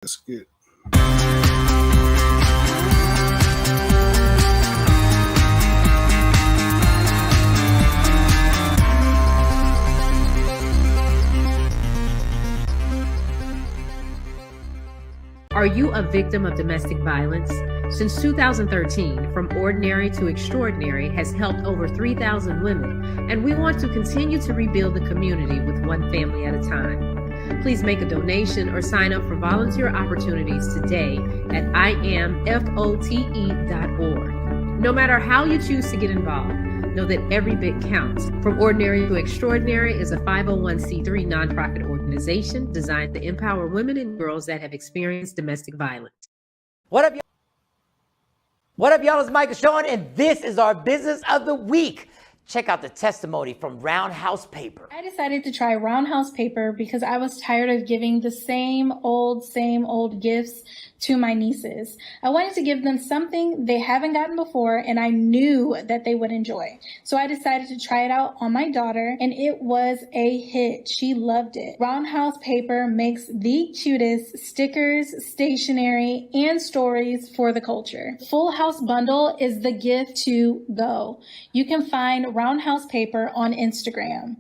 That's good. Are you a victim of domestic violence? Since 2013, From Ordinary to Extraordinary has helped over 3,000 women, and we want to continue to rebuild the community with one family at a time. Please make a donation or sign up for volunteer opportunities today at imfote.org. No matter how you choose to get involved, know that every bit counts. From Ordinary to Extraordinary is a 501c3 nonprofit organization designed to empower women and girls that have experienced domestic violence. What up, y'all? What up, y'all? It's Michael Shawn, and this is our Business of the Week. Check out the testimony from Roundhouse Paper. I decided to try Roundhouse Paper because I was tired of giving the same old gifts to my nieces. I wanted to give them something they haven't gotten before, and I knew that they would enjoy. So I decided to try it out on my daughter, and it was a hit. She loved it. Roundhouse Paper makes the cutest stickers, stationery, and stories for the culture. Full House Bundle is the gift to go. You can find Roundhouse Paper on Instagram.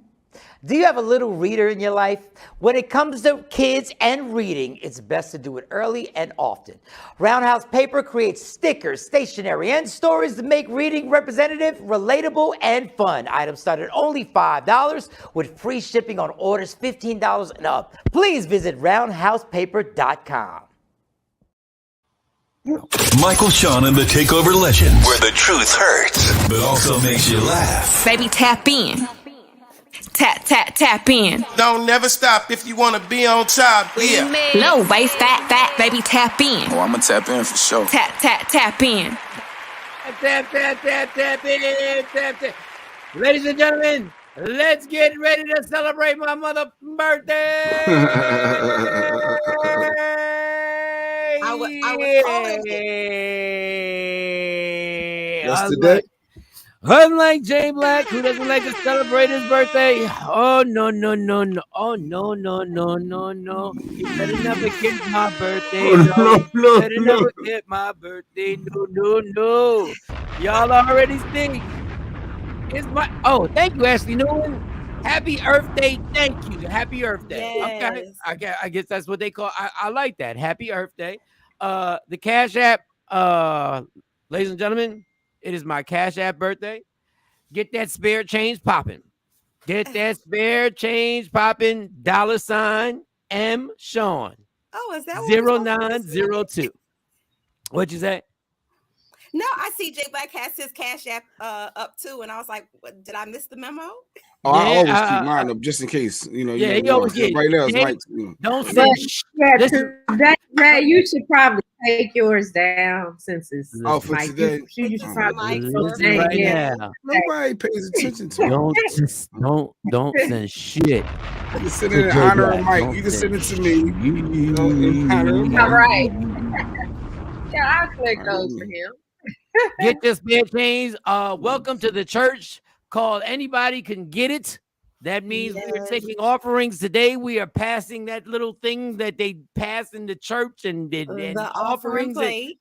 Do you have a little reader in your life? When it comes to kids and reading, it's best to do it early and often. Roundhouse Paper creates stickers, stationery, and stories to make reading representative, relatable, and fun. Items start at only $5 with free shipping on orders $15 and up. Please visit roundhousepaper.com. Michael Shawn and the Takeover Legends, where the truth hurts, but also makes you laugh. Baby, tap in. Tap in. Don't never stop if you want to be on top. Yeah. Low waist, fat, baby, tap in. Oh, I'm going to tap in for sure. Tap in. Tap in. Ladies and gentlemen, let's get ready to celebrate my mother's birthday. I was Yesterday. Unlike Jay Black, who doesn't like to celebrate his birthday. Oh, no. Oh, no. You better never get my birthday. No. Never get my birthday. No. Y'all already think it's my. Oh, thank you, Ashley Newman. Happy Earth Day. Thank you. Happy Earth Day. Yes. Okay. I guess that's what they call. I like that. Happy Earth Day. The Cash App, ladies and gentlemen, it is my Cash App birthday. Get that spare change popping. $$ M Shawn. Oh, is that 0902. What'd you say? No, I see Jay Black has his Cash App up too, and I was like, what, did I miss the memo? Oh, I always keep mine up just in case. You know, he always get right now. Jay, Mike, don't say That you should probably take yours down since it's for today. You should probably right now. Nobody pays attention to it. Don't send shit. You can send it in honor of Mike. You can send it to me. In honor of Mike. All right. Yeah, I'll collect those for him. Get your spare change. Welcome to the church called Anybody Can Get It. That means we are taking offerings today. We are passing that little thing that they pass in the church and the offerings. Pay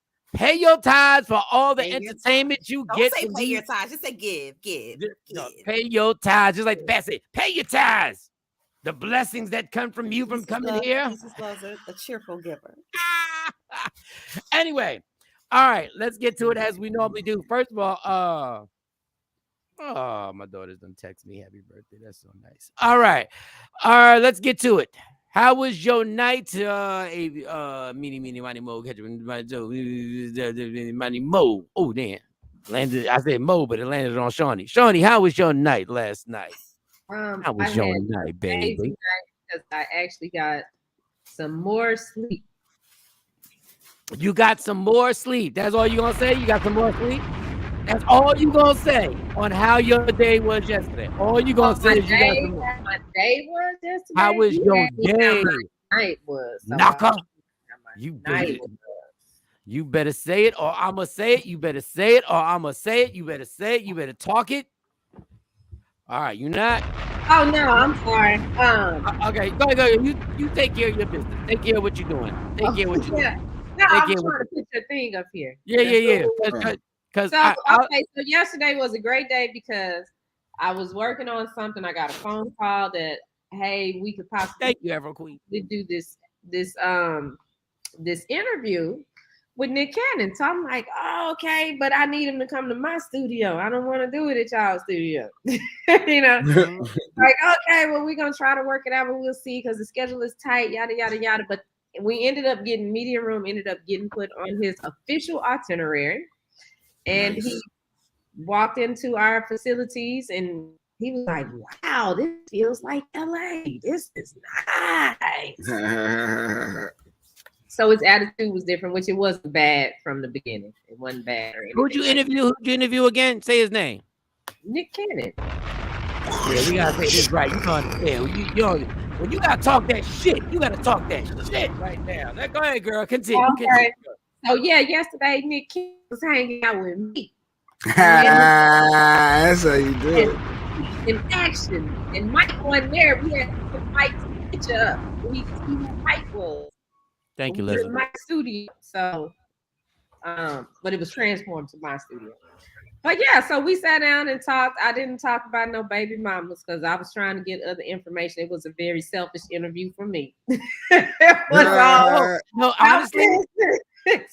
your tithes for all the entertainment you get. Don't say pay your tithes. Just say give. No, pay your tithes. Just like the pastor said, pay your tithes. The blessings that come from you from coming here. Jesus loves a cheerful giver. Anyway, all right, let's get to it as we normally do. First of all, my daughter's done text me happy birthday. That's so nice. All right, let's get to it. How was your night? Meeny, money, mo, catch money, mo. Oh, damn. Landed. I said mo, but it landed on Shawnee. Shawnee, how was your night last night? How was your night, baby? Because I actually got some more sleep. You got some more sleep. That's all you gonna say? You got some more sleep? That's all you gonna say on how your day was yesterday. All you gonna say is you got some more. My day was yesterday. How was your day? My night was. Knocker. You better say it or I'ma say it. You better say it or I'ma say it. You better say it. You better talk it. All right, you not? Oh no, I'm sorry. Okay, go ahead. You take care of your business. Take care of what you're doing. Take care of what you're doing. No, Take I'm care trying to put your thing up here. Yeah. Because So okay, so yesterday was a great day because I was working on something. I got a phone call that hey, we could possibly thank you, Ever Queen. do this interview with Nick Cannon. So I'm like, oh, okay, but I need him to come to my studio. I don't want to do it at y'all studio. You know, like, okay, well, we're gonna try to work it out, but we'll see because the schedule is tight, yada yada yada. But we ended up getting media room, ended up getting put on his official itinerary, and he walked into our facilities and he was like, wow, this feels like LA. This is nice. So his attitude was different, which it wasn't bad from the beginning. It wasn't bad or anything. Who'd you interview again? Say his name. Nick Cannon. Yeah, we gotta say this right. You know understand. When you gotta talk that shit, you gotta talk that shit right now. Go ahead, girl. Continue. Okay. So yeah, yesterday Nick Cannon was hanging out with me. That's how you do it. In action. And Mike wasn't there. We had to put Mike's picture up. We could see who Mike was. Thank you, Leslie. My studio. So but it was transformed to my studio. But yeah, so we sat down and talked. I didn't talk about no baby mamas because I was trying to get other information. It was a very selfish interview for me. It was all no, honestly,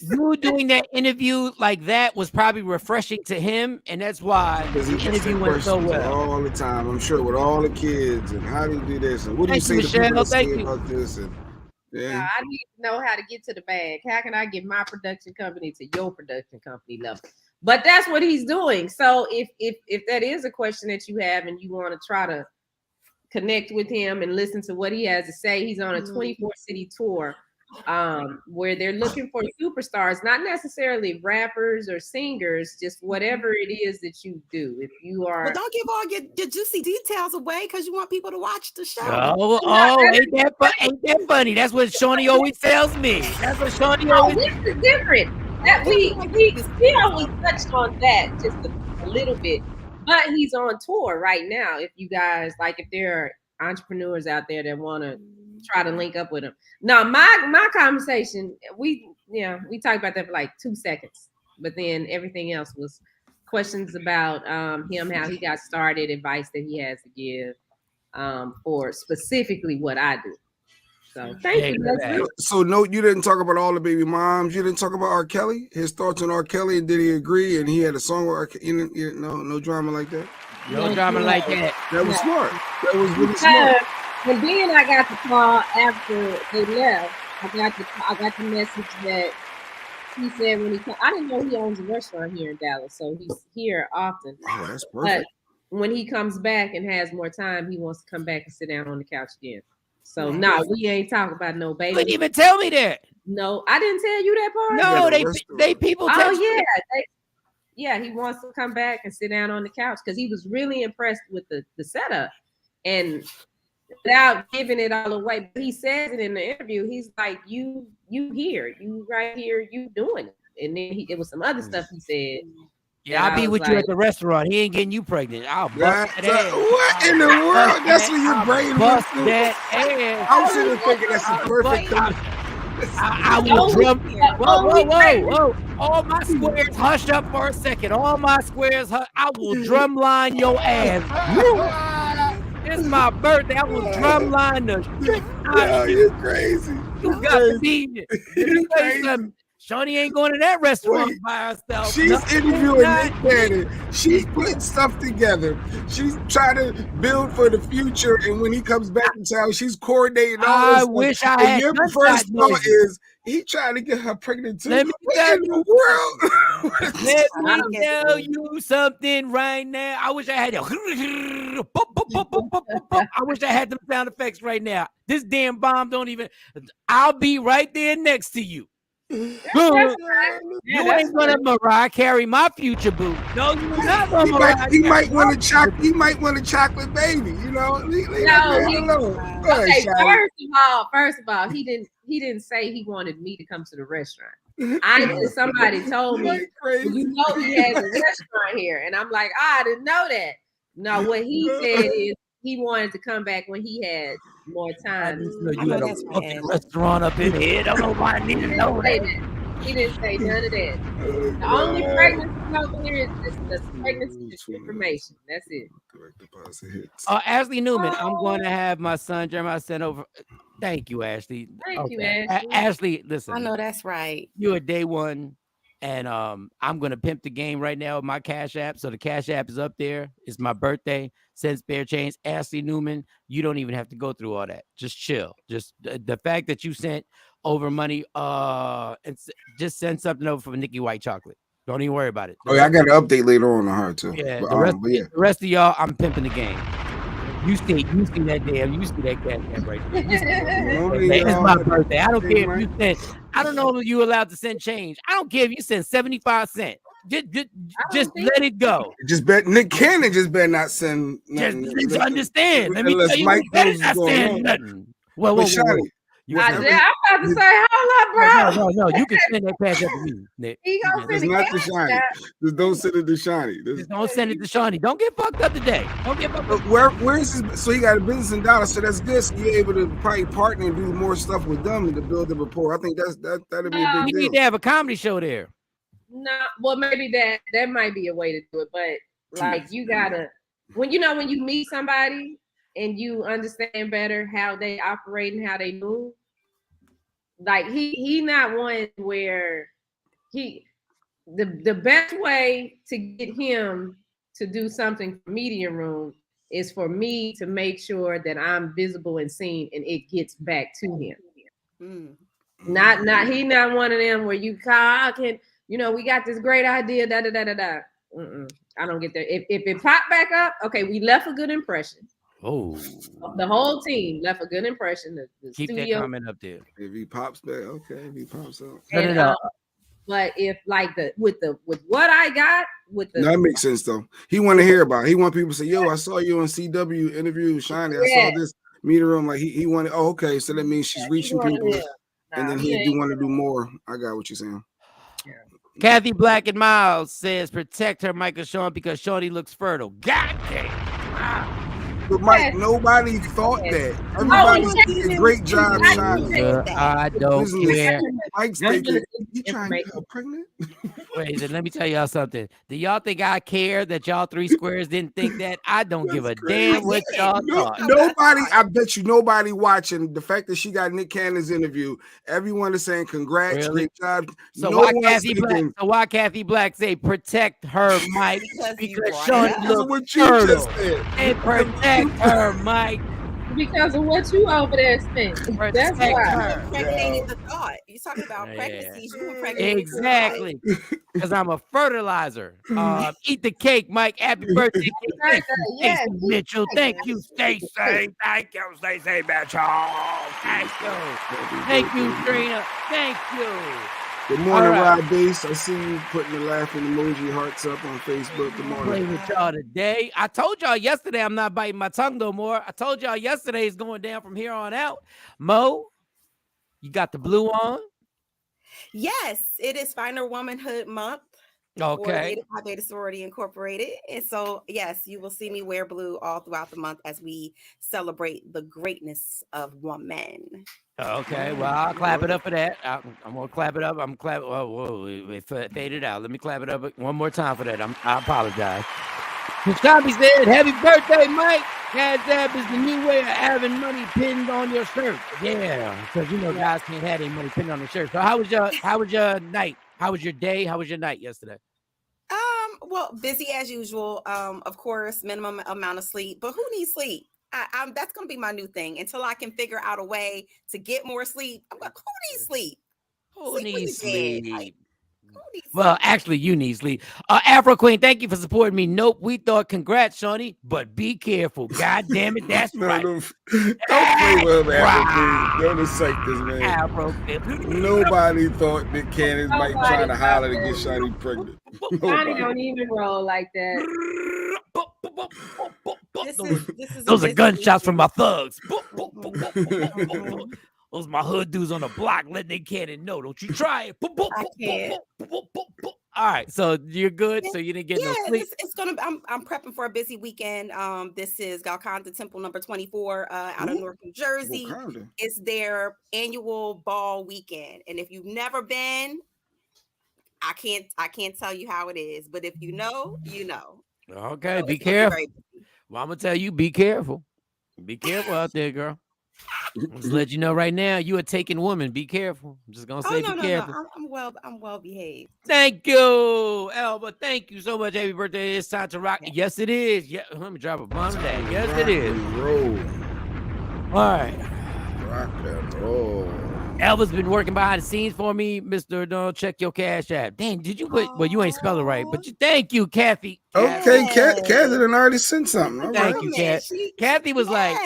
you doing that interview like that was probably refreshing to him, and that's why the interview went so well. All the time, I'm sure, with all the kids, and how do you do this, and what do you say to people that say about this, and yeah, I need to know how to get to the bag. How can I get my production company to your production company level? But that's what he's doing. So if that is a question that you have and you want to try to connect with him and listen to what he has to say, he's on a 24 city tour where they're looking for superstars, not necessarily rappers or singers, just whatever it is that you do. If you are, but don't give all your juicy details away because you want people to watch the show. Ain't that funny? That's what Shawnee always tells me. That's what Shawnee always. This is different. That we only touched on that just a little bit, but he's on tour right now. If you guys if there are entrepreneurs out there that want to try to link up with him. Now, my conversation, we talked about that for like 2 seconds, but then everything else was questions about him, how he got started, advice that he has to give for specifically what I do. So thank you. So no, you didn't talk about all the baby moms. You didn't talk about R. Kelly. His thoughts on R. Kelly, and did he agree? And he had a song with R. Kelly. No drama like that. No drama like that. That was smart. That was really smart. And then I got the call after they left. I got the message that he said when he came. I didn't know he owns a restaurant here in Dallas, so he's here often. Oh, that's perfect. But when he comes back and has more time, he wants to come back and sit down on the couch again. So no, we ain't talking about no baby. You didn't even tell me that. No, I didn't tell you that part. No, they people. Oh yeah, he wants to come back and sit down on the couch because he was really impressed with the setup, and without giving it all away, but he says it in the interview. He's like, "You here, you right here, you doing it." And then it was some other stuff he said. Yeah, I'll be with you at the restaurant. He ain't getting you pregnant. I'll bust that ass. What in the world? That's what your brain bust that ass. I was even thinking that's the perfect. I will drum. Whoa. All my squares, hush up for a second. All my squares, I will drumline your ass. It's my birthday. I will drumline the shit out of you. You're crazy. You got to be. Shawnee ain't going to that restaurant by herself. She's interviewing Nick Cannon. She's putting stuff together. She's trying to build for the future. And when he comes back in town, she's coordinating all this. I wish I had. Your first thought is he trying to get her pregnant too. Let me tell you, let me tell you something right now. I wish I had. I wish I had them sound effects right now. This damn bomb don't even. I'll be right there next to you. You ain't gonna Mariah carry my future boo. No, you're not gonna Mariah. He might want a chocolate baby. You know, leave that man alone. Okay, first of all, he didn't say he wanted me to come to the restaurant. Somebody told me, you know, he has a restaurant here, and I'm like, I didn't know that. No, what he said is he wanted to come back when he had more time. I know that's right. Restaurant up in here. Don't nobody need to know that. He didn't say none of that. The only pregnancy over here is the pregnancy information. That's it. Direct deposit hits. Ashley Newman, I'm going to have my son Jeremiah send over. Thank you, Ashley. Thank you, Ashley. Ashley, listen. I know that's right. You're a day one, and I'm gonna pimp the game right now with my Cash App. So the Cash App is up there. It's my birthday. Send spare change. Ashley Newman. You don't even have to go through all that. Just chill. Just the fact that you sent over money. And just send something over for Nikki White chocolate. Don't even worry about it. Oh yeah, I got an update later on her too. Yeah, but, the rest of y'all, I'm pimping the game. You see that Cash App right there. It's my birthday. I don't care if you send. I don't know if you allowed to send change. I don't care if you send 75 cents. Just let it go. Just bet Nick Cannon just better not send. Just understand. Let me tell you, Mike better not send nothing. Whoa. I'm about to say, hold up, bro. No. You can send that Cash App to me, Nick. He gonna send It's not to Shawnee. Just don't send it to Shawnee. Just don't send it to Shawnee. Don't get fucked up today. Don't get fucked up. Where is his? So he got a business in Dallas, so that's good. So you're able to probably partner and do more stuff with them to build the rapport. I think that'd be a big We deal. need to have a comedy show there. No, well, maybe that might be a way to do it, but like you gotta when you meet somebody and you understand better how they operate and how they move. Like he not one where the best way to get him to do something for Media Room is for me to make sure that I'm visible and seen and it gets back to him. Not he not one of them where you call we got this great idea, da da da da da. I don't get there. If it popped back up, okay, we left a good impression. Oh, the whole team left a good impression. The keep studio, that comment up there. If he pops back, okay. If he pops up, but if like with what I got with the that makes sense though. He want to hear about it. He want people to say, "Yo, I saw you on CW interview, Shawnee. I saw this Media Room." Like he wanted. Oh, okay. So that means she's reaching people, and then he do want to do more. I got what you're saying. Kathy Black and Miles says protect her, Michael Shawn, because Shorty looks fertile. God damn. But Mike, nobody thought that. Everybody did a great job, Shawnee. I don't care. Mike's thinking, you trying to get her pregnant? Wait, let me tell y'all something. Do y'all think I care that y'all three squares didn't think that? I don't give a damn what y'all thought. Nobody, I bet you nobody watching the fact that she got Nick Cannon's interview. Everyone is saying congrats, great job. So why Kathy Black say protect her, Mike? Because Shawn looks fertile. And protect her, Mike. Because of what you over there spent. That's why. Impregnated the thought. You're talking about pregnancies. You impregnated exactly. Because I'm a fertilizer. Eat the cake, Mike. Happy birthday, Stacey Mitchell. Thank you, Stacey. Thank you, Stacey Mitchell. Thank you. Thank you, Trina. Thank you. Good morning, Rod Base. I see you putting the laughing emoji hearts up on Facebook. Good morning. Play with y'all today. I told y'all yesterday I'm not biting my tongue no more. I told y'all yesterday is going down from here on out. Mo, you got the blue on? Yes, it is Finer Womanhood Month. Okay. For Beta Sorority Incorporated. And so, yes, you will see me wear blue all throughout the month as we celebrate the greatness of woman. Okay, well, I'll clap it up for that. I'm going to clap it up. I'm clapping. Whoa, it faded out. Let me clap it up one more time for that. I apologize. Tommy said, happy birthday, Mike. CashApp is the new way of having money pinned on your shirt. Yeah, because guys can't have any money pinned on their shirt. So how was your night? How was your day? How was your night yesterday? Well, busy as usual. Of course, minimum amount of sleep. But who needs sleep? That's going to be my new thing until I can figure out a way to get more sleep. I'm like, who needs sleep? Who needs sleep? Well, actually, you need sleep. Afro Queen, thank you for supporting me. Nope, we thought congrats, Shawnee, but be careful. God damn it, that's right. Don't play with him, Afro Queen. Don't incite this man. Afro Queen. Nobody thought that Cannon might try to holler to get Shawnee pregnant. Shawnee don't even roll like that. Those are gunshots from my thugs. Those my hood dudes on the block letting they Cannon know. Don't you try it. All right, so you're good. So you didn't get no sleep. It's gonna. I'm prepping for a busy weekend. This is Galconda Temple number 24 out of North New Jersey. Wakanda. It's their annual ball weekend, and if you've never been, I can't tell you how it is, but if you know, you know. Okay, So be it's gonna be careful. very busy. Well, I'm gonna tell you, be careful. Be careful out there, girl. Just let you know right now, you a taken woman. Be careful. I'm just gonna say, No, be no, careful. no. I'm well behaved. Thank you, Elba. Thank you so much. Happy birthday. It's time to rock. Yes, it is. Yeah, let me drop a bomb today. Yes, it is. Roll. All right. Rock and roll. Elba's been working behind the scenes for me, Mr. Don't check your cash app. Dang, did you put? Well, you ain't spell it right, but thank you, Kathy. Okay, Kathy done already sent something. All Thank right. you, Kathy. Kathy was like,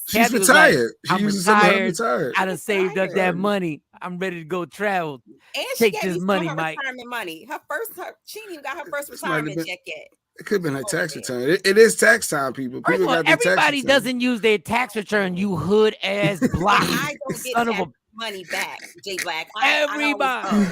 she's retired. I'm uses some of her retired. retired. I done saved up that money. I'm ready to go travel. And Take she this gave money, her Mike. retirement money. She ain't even got her first This might have retirement been- check yet. It could have been her tax return. It is tax time, people. First People of all, got their tax everybody return. doesn't use their tax return. You hood ass block. I don't get son of a tax money back, J Black. everybody.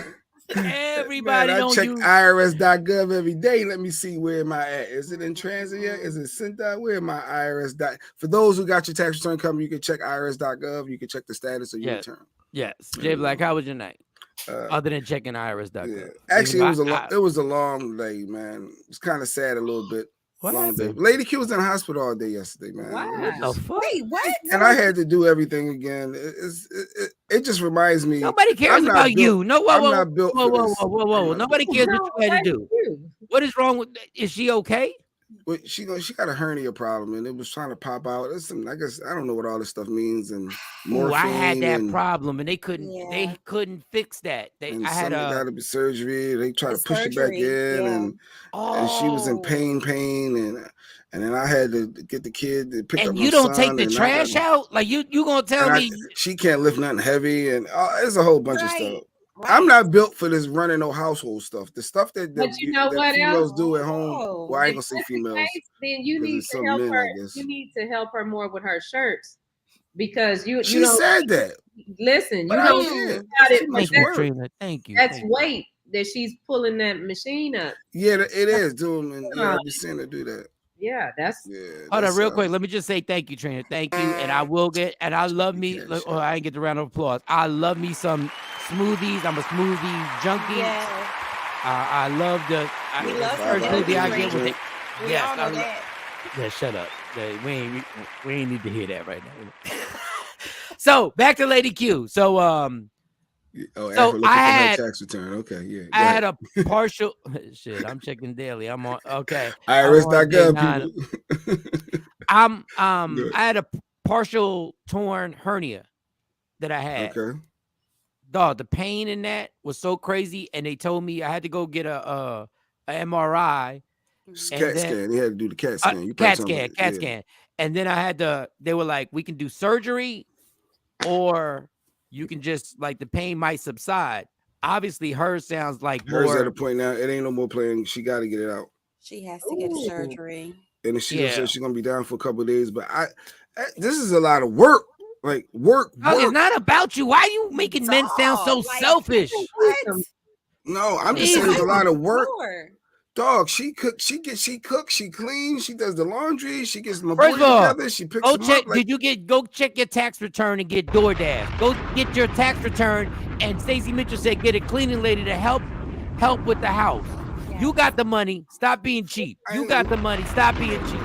Everybody Man, I don't check use IRS.gov every day. Let me see where am I at. Is it in transit yet? Is it sent out? Where am I? IRS. For those who got your tax return coming, you can check IRS.gov. You can check the status of your return. Yes, J Black. How was your night? Other than checking IRS.gov. Yeah. Actually, it was a long day, man. It's kind of sad a little bit. What long day. happened? Lady Q was in the hospital all day yesterday, man. Wow. Wait, what? And I had to do everything again. It just reminds me. Nobody cares about you. No, whoa, I'm whoa, not built whoa, for whoa, this. whoa, whoa, whoa. Nobody cares what you had to do. What is wrong with? Is she okay? But she got a hernia problem and it was trying to pop out. It's some, I guess I don't know what all this stuff means and morphine. I had that problem and they couldn't fix that. I had got to be surgery. They try to push it back in and she was in pain and then I had to get the kid to pick up my son. And you don't take the trash out? Like you gonna tell me she can't lift nothing heavy and there's a whole bunch of stuff. Right. I'm not built for this running no household stuff. The stuff that females do at home. Well, I ain't gonna say females. Then you need to help her. You need to help her more with her shirts because she said that. Listen, you don't got it. Thank you. That's weight that she's pulling that machine up. Yeah, it is doing. And I've been seeing her do that. Yeah, hold on real quick. Let me just say thank you, Trina. Thank you. And I will get, and I love me. I didn't get the round of applause. I love me some smoothies. I'm a smoothie junkie. Yeah. I love the first smoothie I get with it. Yeah, shut up. We ain't need to hear that right now. So back to Lady Q. So I had tax return. Okay, yeah. I had a partial shit. I'm checking daily. I'm on IRS.gov people. I had a partial torn hernia that I had. Okay. Dog, the pain in that was so crazy, and they told me I had to go get a MRI. CAT scan. You had to do the CAT scan. CAT scan. And then they were like, we can do surgery or you can just like the pain might subside. Obviously, hers sounds like hers at a point now. It ain't no more playing. She got to get it out. She has to get surgery. And she said she's gonna be down for a couple of days. But this is a lot of work. Like work. It's not about you. Why are you making men sound so selfish? No, I'm just saying it's a lot of work. Dog, she cooks, she cleans, she does the laundry, she gets my boy together, she picks them up. Go check your tax return and get DoorDash. Go get your tax return, and Stacey Mitchell said get a cleaning lady to help with the house. Yeah. You got the money, stop being cheap. You got the money, stop being cheap.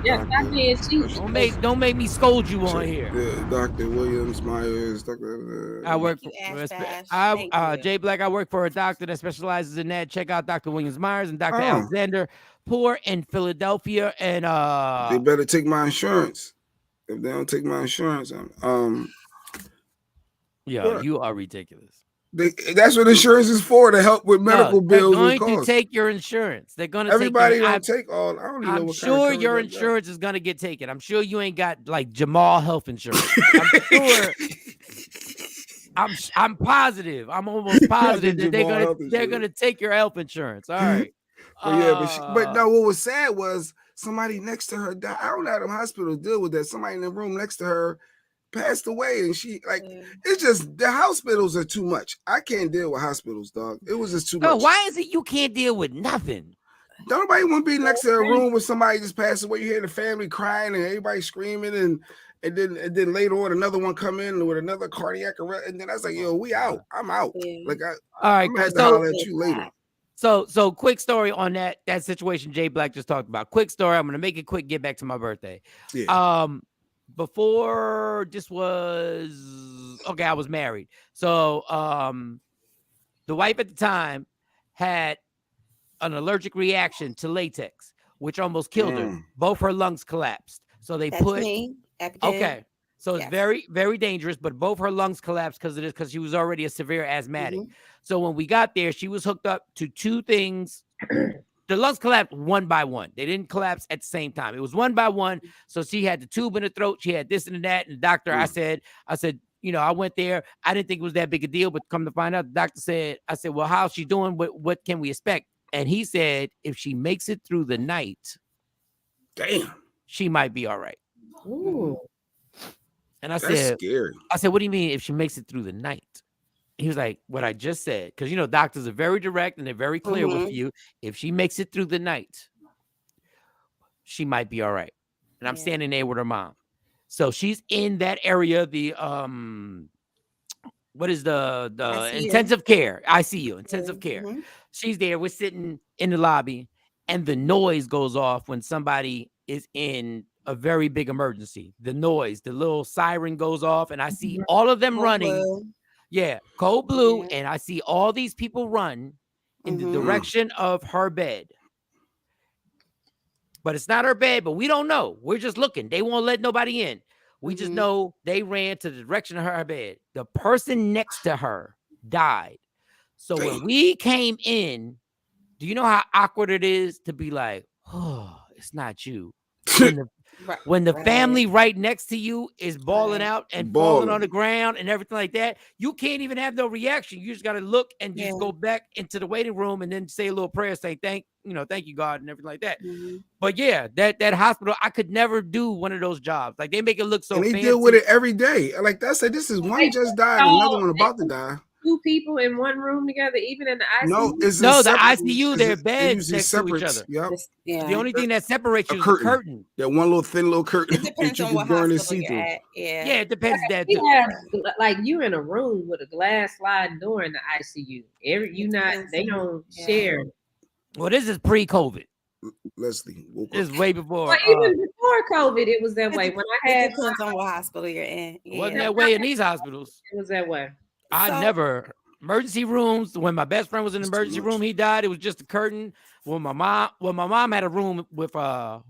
Yeah, stop being cheap. Don't make me scold you on here. Dr. Williams Myers. I work for Jay Black. I work for a doctor that specializes in that. Check out Dr. Williams Myers and Dr. Alexander Poor in Philadelphia. And they better take my insurance. If they don't take my insurance, you are ridiculous. That's what insurance is for, to help with medical bills. They're going to take your insurance. They're going to everybody don't take all. I don't even know what sure kind of your insurance is going to get taken. I'm sure you ain't got like Jamal health insurance. I'm sure. I'm positive. I'm almost positive that they're gonna take your health insurance. All right. But no. What was sad was somebody next to her died. I don't know how the hospital deal with that. Somebody in the room next to her passed away, and she like it's just the hospitals are too much. I can't deal with hospitals, dog. It was just too much. Why is it you can't deal with nothing? Don't nobody want to be next to a room where somebody just passed away. You hear the family crying and everybody screaming, and then later on another one come in with another cardiac arrest, and then I was like, yo, we out. I'm out. Like all right, I'm gonna have to holler at you later. So quick story on that situation Jay Black just talked about. Quick story. I'm gonna make it quick. Get back to my birthday. Yeah. Before this was okay, I was married. So the wife at the time had an allergic reaction to latex, which almost killed her. Both her lungs collapsed. So they put okay. So it's very, very dangerous, but both her lungs collapsed because of this, because she was already a severe asthmatic. So when we got there, she was hooked up to two things. The lungs collapsed one by one. They didn't collapse at the same time. It was one by one. So she had the tube in the throat. She had this and that. And the doctor, I said, you know, I went there. I didn't think it was that big a deal, but come to find out, the doctor said, I said, well, how's she doing? What can we expect? And he said, if she makes it through the night, damn, she might be all right. Ooh. And I That's said, scary. I said, what do you mean if she makes it through the night? He was like, what I just said, because, you know, doctors are very direct and they're very clear with you. If she makes it through the night, she might be all right. And I'm standing there with her mom. So she's in that area, the what is the intensive care, ICU, intensive care. She's there. We're sitting in the lobby, and the noise goes off when somebody is in a very big emergency. The noise, the little siren goes off, and I see all of them running. Yeah, cold blue, and I see all these people run in the direction of her bed. But it's not her bed, but we don't know. We're just looking. They won't let nobody in. We just know they ran to the direction of her bed. The person next to her died. So when we came in, do you know how awkward it is to be like, oh, it's not you. When the family right next to you is bawling out and falling on the ground and everything like that, you can't even have no reaction. You just got to look and just go back into the waiting room and then say a little prayer, say thank you, God, and everything like that. But yeah, that hospital, I could never do one of those jobs. Like they make it look so fancy. And they deal with it every day. Like that said, this is one just died, another one about to die. Two people in one room together, even in the ICU. No, the ICU, their beds next to each other. Yep. The only thing that separates you is a curtain. That one little thin little curtain. It depends on what hospital you're at. Yeah, it depends. That like you're in a room with a glass sliding door in the ICU. They don't share. Well, this is pre-COVID. Leslie, this is way before. But even before COVID, it was that way. When I had, it depends on what hospital you're in. It wasn't that way in these hospitals. It was that way. Emergency rooms. When my best friend was in the emergency room, he died. It was just a curtain. When my mom had a room with another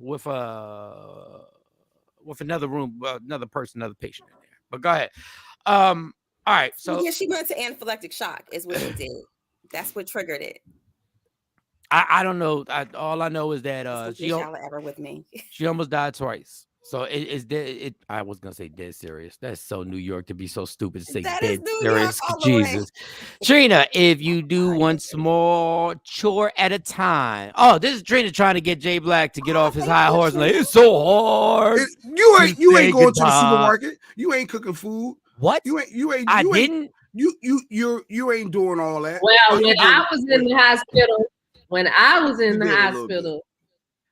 room, another person, another patient in there. But go ahead. All right. So yeah, she went to anaphylactic shock. Is what she did. That's what triggered it. I don't know. All I know is that she ever with me. She almost died twice. So I was gonna say dead serious. That's so New York to be so stupid to say dead serious. Jesus, Trina, if you do one small chore at a time. Oh, this is Trina trying to get Jay Black to get off his high horse. Like it's so hard. You ain't going to the supermarket. You ain't cooking food. What? You ain't. You ain't doing all that. Well, when I was in the hospital.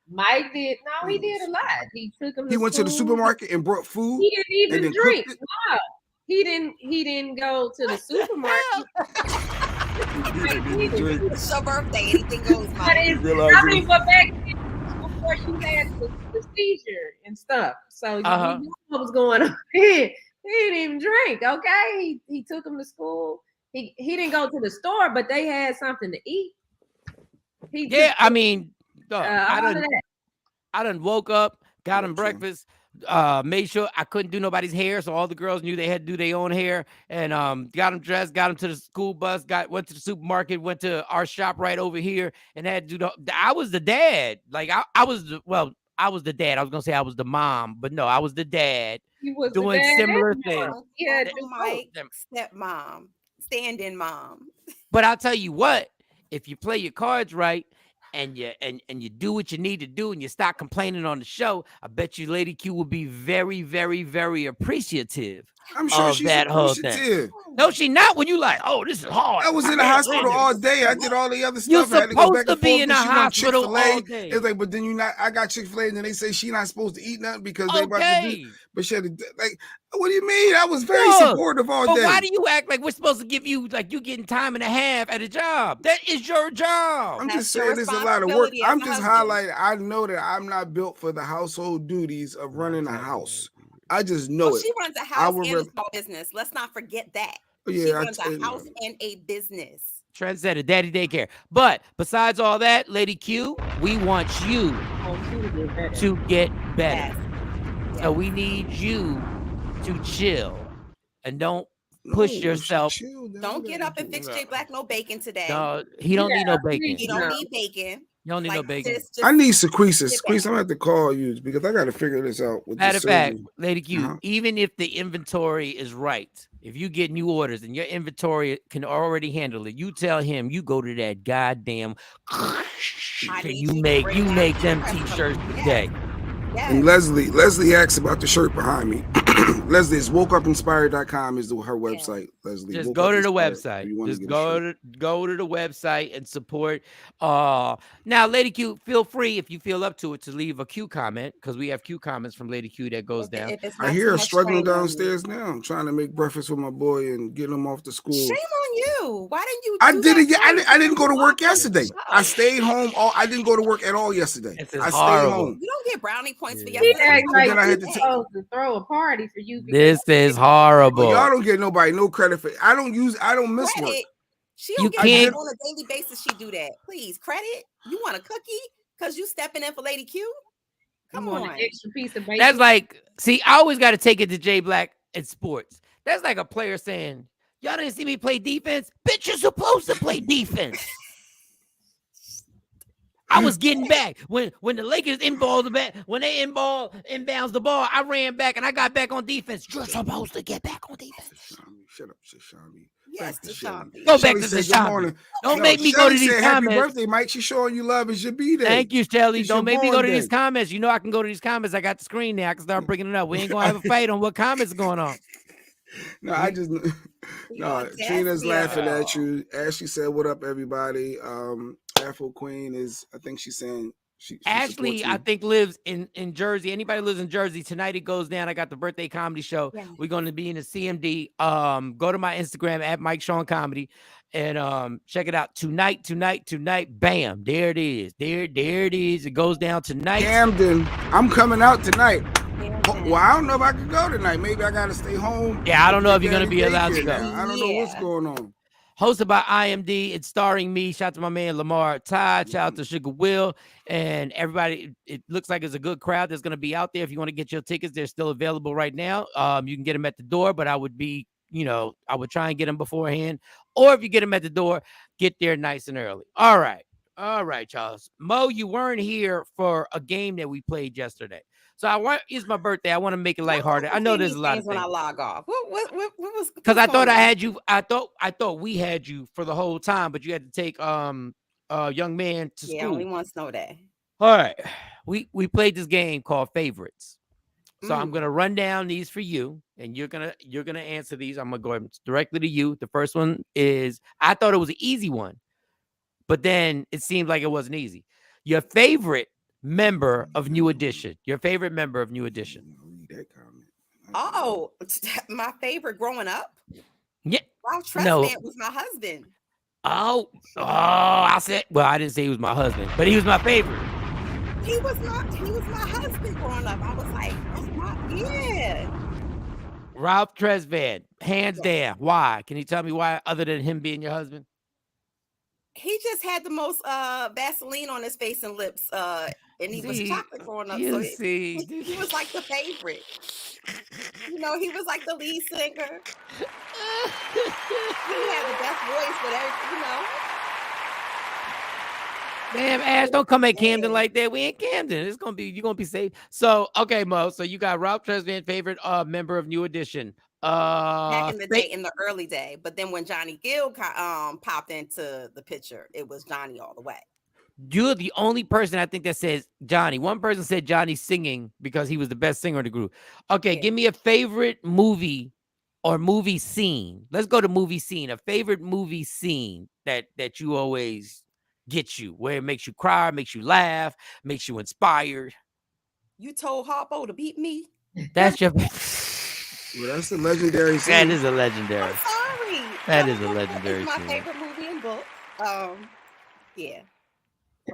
Mike did. No, he did a lot. He took him. He went to the supermarket and brought food. He didn't even drink. No, he didn't go to the supermarket. It's your birthday. Anything goes. But back then, before she had the seizure and stuff, so you know what was going on. He didn't even drink. Okay, he took him to school. He didn't go to the store, but they had something to eat. I mean. I done woke up, got him breakfast, made sure I couldn't do nobody's hair, so all the girls knew they had to do their own hair, and got them dressed, got them to the school bus, went to the supermarket, went to our shop right over here, and had to do I was the dad. Like I was the dad. I was gonna say I was the mom, but no, I was the dad doing similar things. Yeah, Mike, stepmom, stand-in mom. But I'll tell you what, if you play your cards right and you do what you need to do, and you stop complaining on the show, I bet you Lady Q will be very, very, very appreciative. I'm sure of she's that whole thing. appreciative. No, she not. When you like, oh, this is hard. I was in the hospital all day. I did all the other You're stuff. I had to go back supposed to and be forth. in Then a she want hospital all Chick-fil-A. day. It's like, but then you not. I got Chick-fil-A, and then they say she not supposed to eat nothing because they about to do. But she had to, like, what do you mean? I was very supportive all day. But why do you act like we're supposed to give you like you getting time and a half at a job? That is your job. I'm just saying there's a lot of work. I'm just highlighting. I know that I'm not built for the household duties of running a house. I just know it. She runs a house and a small business. Let's not forget that. She runs a house and a business. Trent said it, daddy daycare. But besides all that, Lady Q, we want you to get better. Yes. So we need you to chill and don't push yourself. Don't get up and fix J Black no bacon today. No, he don't need no bacon. He don't need bacon. You don't need no bacon. I need Sequeeza. Sequeeza, I'm gonna have to call you because I got to figure this out. With Matter of fact, Lady Q, even if the inventory is right, if you get new orders and your inventory can already handle it, you tell him you go to that goddamn you make them t-shirts today. Yes. And Leslie asks about the shirt behind me. Leslie is wokeupinspired.com is her website. Leslie, just go to the website. Just go to the website and support. Now, Lady Q, feel free if you feel up to it to leave a Q comment because we have Q comments from Lady Q that goes down. I hear her struggling downstairs now. I'm trying to make breakfast with my boy and get him off to school. Shame on you. Why didn't you? I did it. I didn't go to work yesterday. I stayed home. I didn't go to work at all yesterday. I stayed home. You don't get brownie points for yesterday. I had to throw a party for you. This is horrible. Y'all don't get nobody no credit for it. I don't miss work. She don't get on a daily basis. She do that. Please, credit. You want a cookie because you stepping in for Lady Q? Come on, an extra piece of bacon. That's like, see, I always got to take it to J Black in sports. That's like a player saying, "Y'all didn't see me play defense, bitch. You're supposed to play defense." I was getting back when the Lakers inbounds the ball. I ran back and I got back on defense. You're supposed to get back on defense. Shut up, Shami. Yes, Shami. Go back to the Shami. Don't make me go to these comments. Happy birthday, Mike. She's showing you love. It should be there. Thank you, Shelly. Don't make me go to these comments. You know I can go to these comments. I got the screen there. I can start bringing it up. We ain't gonna have a fight on what comments are going on. No, I just Trina's laughing at you. Ashley said, "What up, everybody?" Afro Queen is, I think she's saying she Ashley, I think lives in Jersey. Anybody lives in Jersey tonight? It goes down. I got the birthday comedy show. Yeah. We're going to be in the CMD. Go to my Instagram at Mike Shawn Comedy and check it out tonight. Bam, there it is. There it is. It goes down tonight. Camden, I'm coming out tonight. Well, I don't know if I can go tonight. Maybe I got to stay home. Yeah, I don't know if you're going to be allowed to go. I don't know what's going on. Hosted by IMD. It's starring me. Shout out to my man Lamar Todd. Shout out to Sugar Will and everybody. It looks like it's a good crowd that's going to be out there. If you want to get your tickets, they're still available right now. You can get them at the door, but I would try and get them beforehand. Or if you get them at the door, get there nice and early. All right, Charles. Mo, you weren't here for a game that we played yesterday. So it's my birthday. I want to make it lighthearted. I know there's a lot of things. When I log off, what was? Because I thought I had you. I thought we had you for the whole time, but you had to take a young man to school. Yeah, only one snow day. All right, we played this game called Favorites. So I'm gonna run down these for you, and you're gonna answer these. I'm gonna go directly to you. The first one is I thought it was an easy one, but then it seemed like it wasn't easy. Your favorite member of New Edition. Your favorite member of New Edition. Oh, my favorite growing up? Yeah. Wow, Trustman was my husband. Oh, I didn't say he was my husband, but he was my favorite. He was my husband growing up. I was like, yeah. Ralph Tresvant, hands down. Why? Can you tell me why, other than him being your husband? He just had the most Vaseline on his face and lips. And he was chocolate growing up. So he was like the favorite. You know, he was like the lead singer. He had the best voice, but Damn, Ash, don't come at Camden like that. We ain't Camden. You're gonna be safe. So okay, Mo. So you got Ralph Tresvant, favorite member of New Edition. Back in the day, in the early day, but then when Johnny Gill popped into the picture, it was Johnny all the way. You're the only person I think that says Johnny. One person said Johnny singing because he was the best singer in the group. Okay, give me a favorite movie or movie scene. Let's go to movie scene. A favorite movie scene that you always get you, where it makes you cry, makes you laugh, makes you inspired. You told Harpo to beat me. That's your. Well, that's a legendary scene. That is a legendary. I'm sorry. That is a legendary It's my scene. favorite movie and book. Yeah.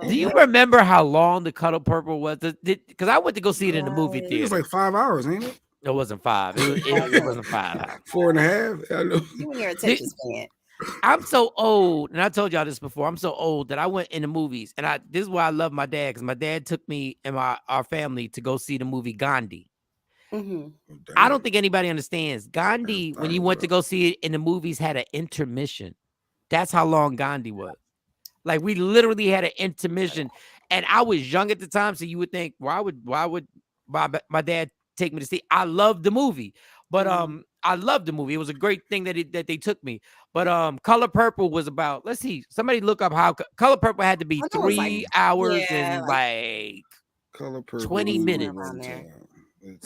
Do you remember how long The Color Purple was? Because I went to go see it in the movie theater. It was like 5 hours, ain't it? It wasn't 5. It wasn't 5. 4.5. I know. You and your attention span. I'm so old, and I told y'all this before. I'm so old that I went in the movies, and this is why I love my dad, because my dad took me and our family to go see the movie Gandhi. Mm-hmm. I don't think anybody understands. Gandhi, when you went to go see it in the movies, had an intermission. That's how long Gandhi was. Like, we literally had an intermission, and I was young at the time, so you would think, why would my dad take me to see? I loved the movie, but I loved the movie. It was a great thing that they took me. But Color Purple was about. Let's see. Somebody look up how Color Purple had to be 3 hours and like Color Purple 20 minutes.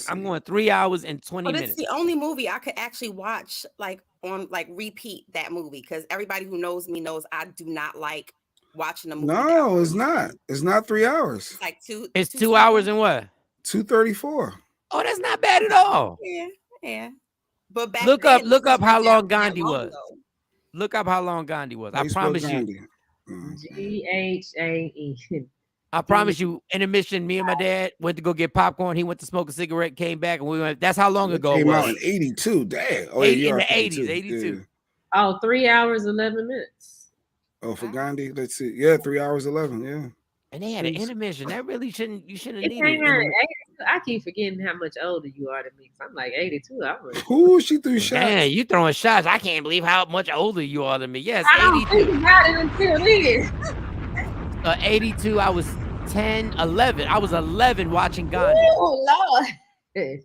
I'm going 3 hours and 20 minutes. It's the only movie I could actually watch on repeat that movie, because everybody who knows me knows I do not like watching a movie. No, it's not. It's not 3 hours. It's like two. It's 2 hours and what? 2:34. Oh, that's not bad at all. Yeah. But back look then, up how long that Gandhi was. Look up how long Gandhi was. I promise you. GHAE. I promise you, intermission, me and my dad went to go get popcorn. He went to smoke a cigarette, came back, and we went. That's how long ago it was. Came out in 82. Damn. Oh, in the 80s, 82. Yeah. Oh, 3 hours, 11 minutes. Oh, for Gandhi, let's see. Yeah, 3 hours, 11. Yeah. And they had an intermission. That really shouldn't. You shouldn't It need came out it. at 82. I keep forgetting how much older you are than me. I'm like 82. Ooh, she threw shots. Man, you throwing shots. I can't believe how much older you are than me. Yes, I don't 82. think about it until then. 82. I was 10, 11. I was 11 watching Gandhi. Oh Lord.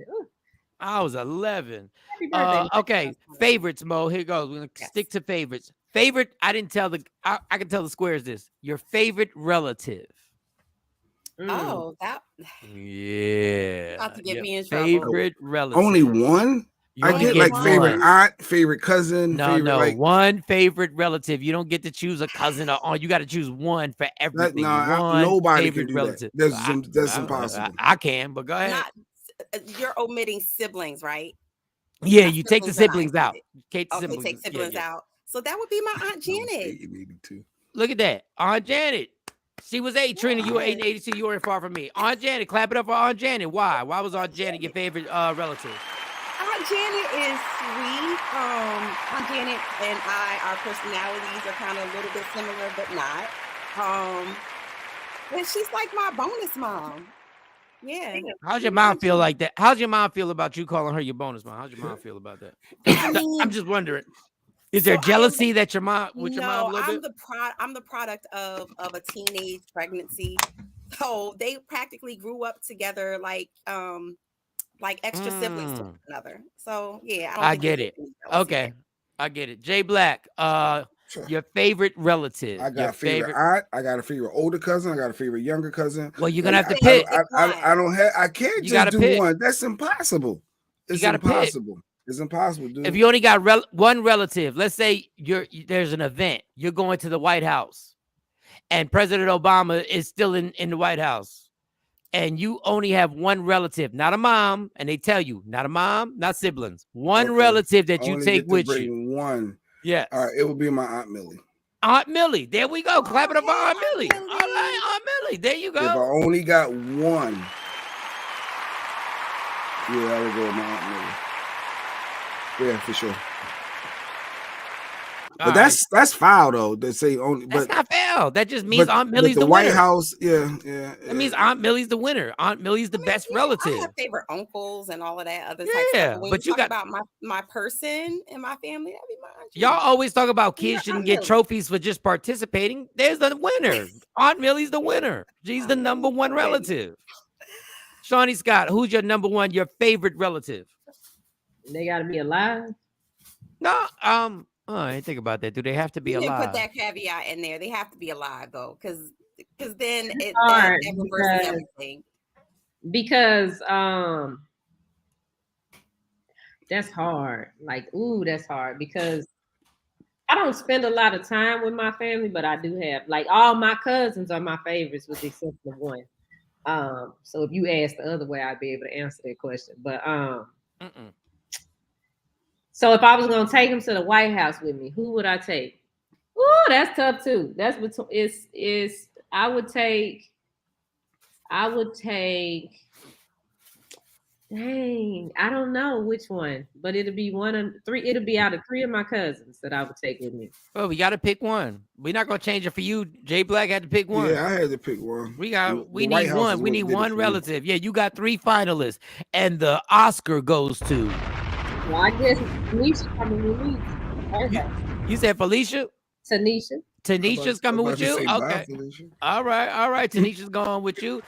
I was 11. birthday. Okay, favorites, Mo. Here goes. We're gonna stick to favorites. Favorite. I didn't tell I can tell the squares this. Your favorite relative. Oh, that. Yeah. About to get me in trouble. Favorite relative. Only one? I get like favorite aunt, favorite cousin. No, one favorite relative. You don't get to choose a cousin or you got to choose one for everything. Nobody can do relative. That. That's impossible. I can, but go ahead. You're omitting siblings, right? Yeah, you take the siblings out. Take siblings out. So that would be my Aunt Janet. Look at that. Aunt Janet. She was 8. Trina, you were 8 and 82. You weren't far from me. Aunt Janet. Clap it up for Aunt Janet. Why? Why was Aunt Janet your favorite relative? Aunt Janet is sweet. Aunt Janet and our personalities are kind of a little bit similar, but not. And she's like my bonus mom. Yeah. How's your mom feel like that? How's your mom feel about you calling her your bonus mom? How's your mom feel about that? I'm just wondering. Is there jealousy that your mom with your mom a little bit? I'm the product of a teenage pregnancy. So they practically grew up together like extra siblings to one another. So yeah, I get it. Okay. I get it. Jay Black, your favorite relative. I got a favorite aunt. I got a favorite older cousin. I got a favorite younger cousin. Well, you're gonna have to pick. I can't just do one. That's impossible. It's impossible. It's impossible, dude. If you only got one relative, let's say there's an event, you're going to the White House, and President Obama is still in the White House, and you only have one relative, not a mom, and they tell you, not a mom, not siblings, one relative that you take with you. One. Yeah. All right, it would be my Aunt Millie. Aunt Millie. There we go. Clap it up for Aunt Millie. All right, Aunt Millie. There you go. If I only got one, yeah, I would go with my Aunt Millie. Yeah, for sure. But that's foul though. They say only. That's not foul. That just means Aunt Millie's the White winner. House. Yeah. That means Aunt Millie's the winner. Aunt Millie's the best relative. I have favorite uncles and all of that other type of stuff. When but you talk got about my person and my family. That'd be my Aunt Y'all always talk about kids shouldn't get trophies for just participating. There's the winner. Aunt Millie's the winner. She's the number one relative. Shawnee Scott, who's your number one, your favorite relative? They got to be alive. No, I didn't think about that. Do they have to be alive? Put that caveat in there. They have to be alive though, because because then that reverses everything. Because that's hard. Like, ooh, that's hard because I don't spend a lot of time with my family, but I do have, like, all my cousins are my favorites with the exception of one. So if you ask the other way, I'd be able to answer that question. But so if I was gonna take him to the White House with me, who would I take? Oh, that's tough too. That's between is I would take. Dang, I don't know which one, but it'll be one of three. It'll be out of three of my cousins that I would take with me. Well, we got to pick one. We're not gonna change it for you. Jay Black had to pick one. Yeah, I had to pick one. We need one. We need one relative. Yeah, you got 3 finalists, and the Oscar goes to. Well, I guess Tanisha coming with me. Okay. You said Felicia? Tanisha. Tanisha's coming with you? Okay. All right. Tanisha's going with you.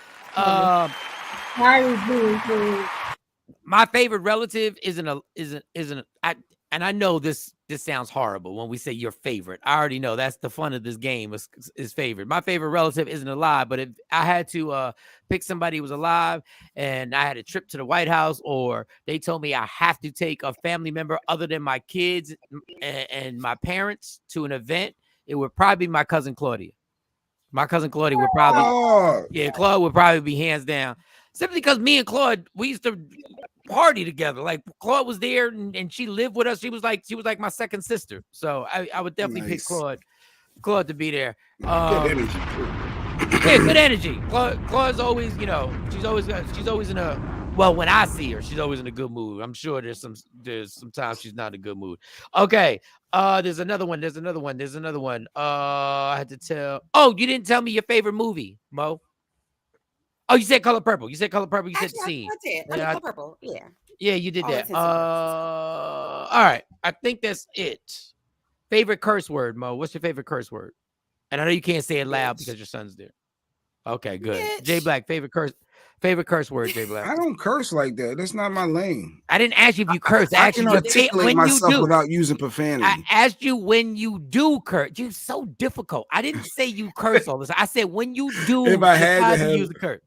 My favorite relative and I know this sounds horrible when we say your favorite. I already know that's the fun of this game is favorite. My favorite relative isn't alive, but if I had to pick somebody who was alive and I had a trip to the White House, or they told me I have to take a family member other than my kids and my parents to an event, it would probably be my cousin Claudia. My cousin Claudia would probably, Claude would probably be hands down. Simply because me and Claude, we used to party together. Like Claude was there and she lived with us. She was like my second sister. So I would definitely pick Claude to be there. Good energy. Yeah, good energy. Claude's always, she's always in a, well, when I see her, she's always in a good mood. I'm sure there's sometimes she's not in a good mood. Okay. There's another one. I had to tell. Oh, you didn't tell me your favorite movie, Mo. Oh, you said Color Purple. You said The Scene. I did. Color Purple. Yeah. Yeah, you did that. All right. I think that's it. Favorite curse word, Mo. What's your favorite curse word? And I know you can't say it loud because your son's there. Okay, good. Bitch. Jay Black, favorite curse word, Jay Black. I don't curse like that. That's not my lane. I didn't ask you if you curse. I can articulate myself without using profanity. I asked you when you do curse. You're so difficult. I didn't say you curse all this. I said when you do. If I had to use the curse,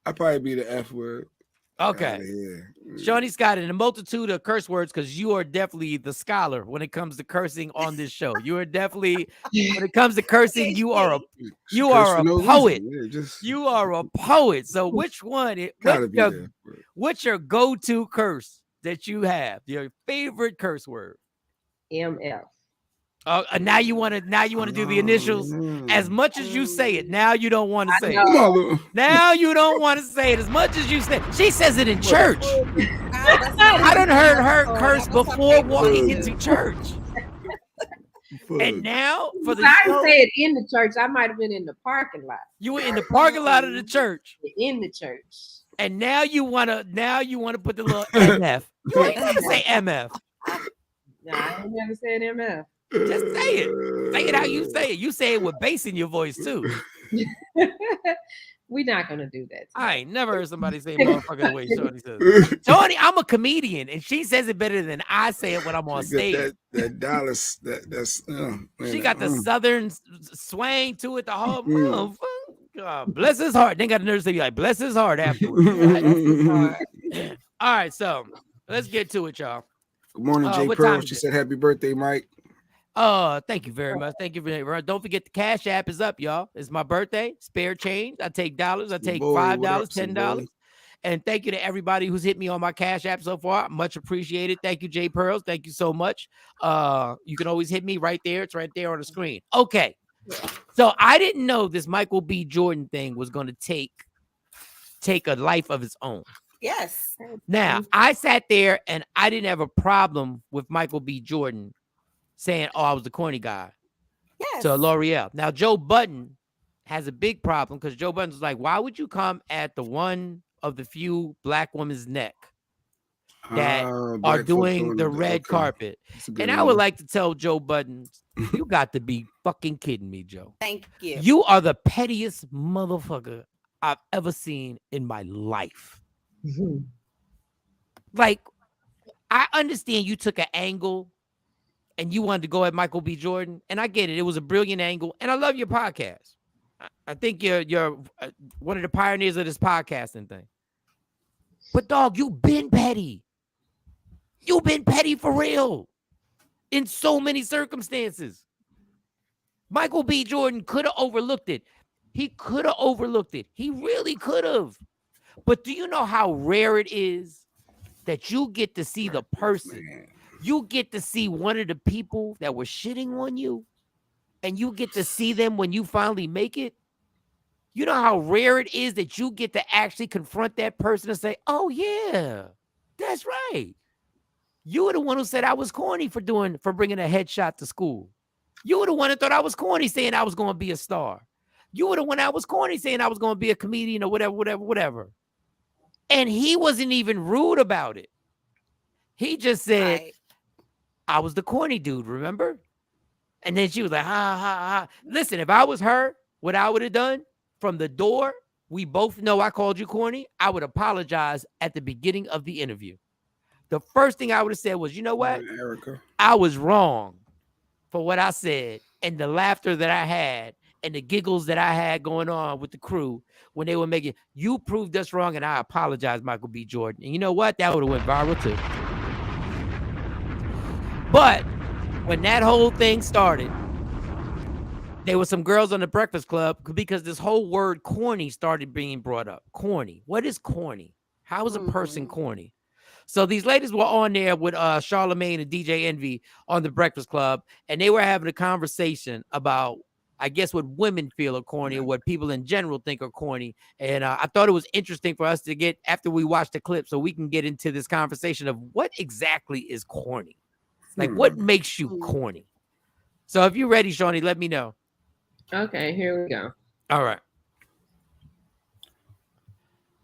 I'd probably be the F word. Okay. Shawnee Scott, in a multitude of curse words, because you are definitely the scholar when it comes to cursing on this show. You are definitely, when it comes to cursing, you are a poet. You are a poet. So which one? What's your go-to curse that you have? Your favorite curse word? MF. Now you want to do the initials. As much as you say it, now you don't want to say it. Now you don't want to say it as much as you say. She says it in church. I done heard her curse before walking into church. And now for the I didn't say it in the church. I might have been in the parking lot. You were in the parking lot of the church. In the church. And now you wanna put the little MF. You ain't gonna say MF. No, I ain't never said MF. Just say it. Say it how you say it. You say it with bass in your voice too. We're not gonna do that. I ain't never heard somebody say motherfucker the way Shawnee says. Shawnee, I'm a comedian, and she says it better than I say it when I'm on stage. That Dallas, that's she got the southern swang to it. The whole God, bless his heart. They got the nerve to be like, bless his heart afterwards. All right, so let's get to it, y'all. Good morning, Jay Pearl. She said, "Happy birthday, Mike." Thank you very much. Thank you very much. Don't forget the Cash App is up, y'all. It's my birthday. Spare change. I take dollars. I take $5, $10. And thank you to everybody who's hit me on my Cash App so far. Much appreciated. Thank you, Jay Pearls. Thank you so much. You can always hit me right there. It's right there on the screen. Okay. So I didn't know this Michael B. Jordan thing was going to take a life of its own. Yes. Now, I sat there and I didn't have a problem with Michael B. Jordan saying, I was the corny guy to L'Oreal. Now, Joe Budden has a big problem because Joe Budden's like, why would you come at the one of the few black women's neck that are doing the red carpet? And I would like to tell Joe Budden, you got to be fucking kidding me, Joe. Thank you. You are the pettiest motherfucker I've ever seen in my life. Like, I understand you took an angle and you wanted to go at Michael B. Jordan, and I get it. It was a brilliant angle, and I love your podcast. I think you're one of the pioneers of this podcasting thing. But dog, you've been petty. You've been petty for real in so many circumstances. Michael B. Jordan could have overlooked it. He could have overlooked it. He really could have. But do you know how rare it is that you get to see the person? You get to see one of the people that were shitting on you, and you get to see them when you finally make it. You know how rare it is that you get to actually confront that person and say, oh, yeah, that's right. You were the one who said I was corny for bringing a headshot to school. You were the one that thought I was corny saying I was going to be a star. You were the one that was corny saying I was going to be a comedian or whatever. And he wasn't even rude about it. He just said, I was the corny dude, remember? And then she was like, ha, ha, ha. Listen, if I was her, what I would have done from the door, we both know I called you corny. I would apologize at the beginning of the interview. The first thing I would have said was, you know what? Erica, I was wrong for what I said, and the laughter that I had and the giggles that I had going on with the crew when they were making, you proved us wrong, and I apologize, Michael B. Jordan. And you know what? That would have went viral too. But when that whole thing started, there were some girls on the Breakfast Club because this whole word corny started being brought up. Corny. What is corny? How is a person corny? So these ladies were on there with Charlamagne and DJ Envy on the Breakfast Club, and they were having a conversation about, I guess, what women feel are corny or what people in general think are corny. And I thought it was interesting for us to get, after we watch the clip, so we can get into this conversation of what exactly is corny. Like, what makes you corny? So if you're ready, Shawnee, let me know. Okay, here we go. All right.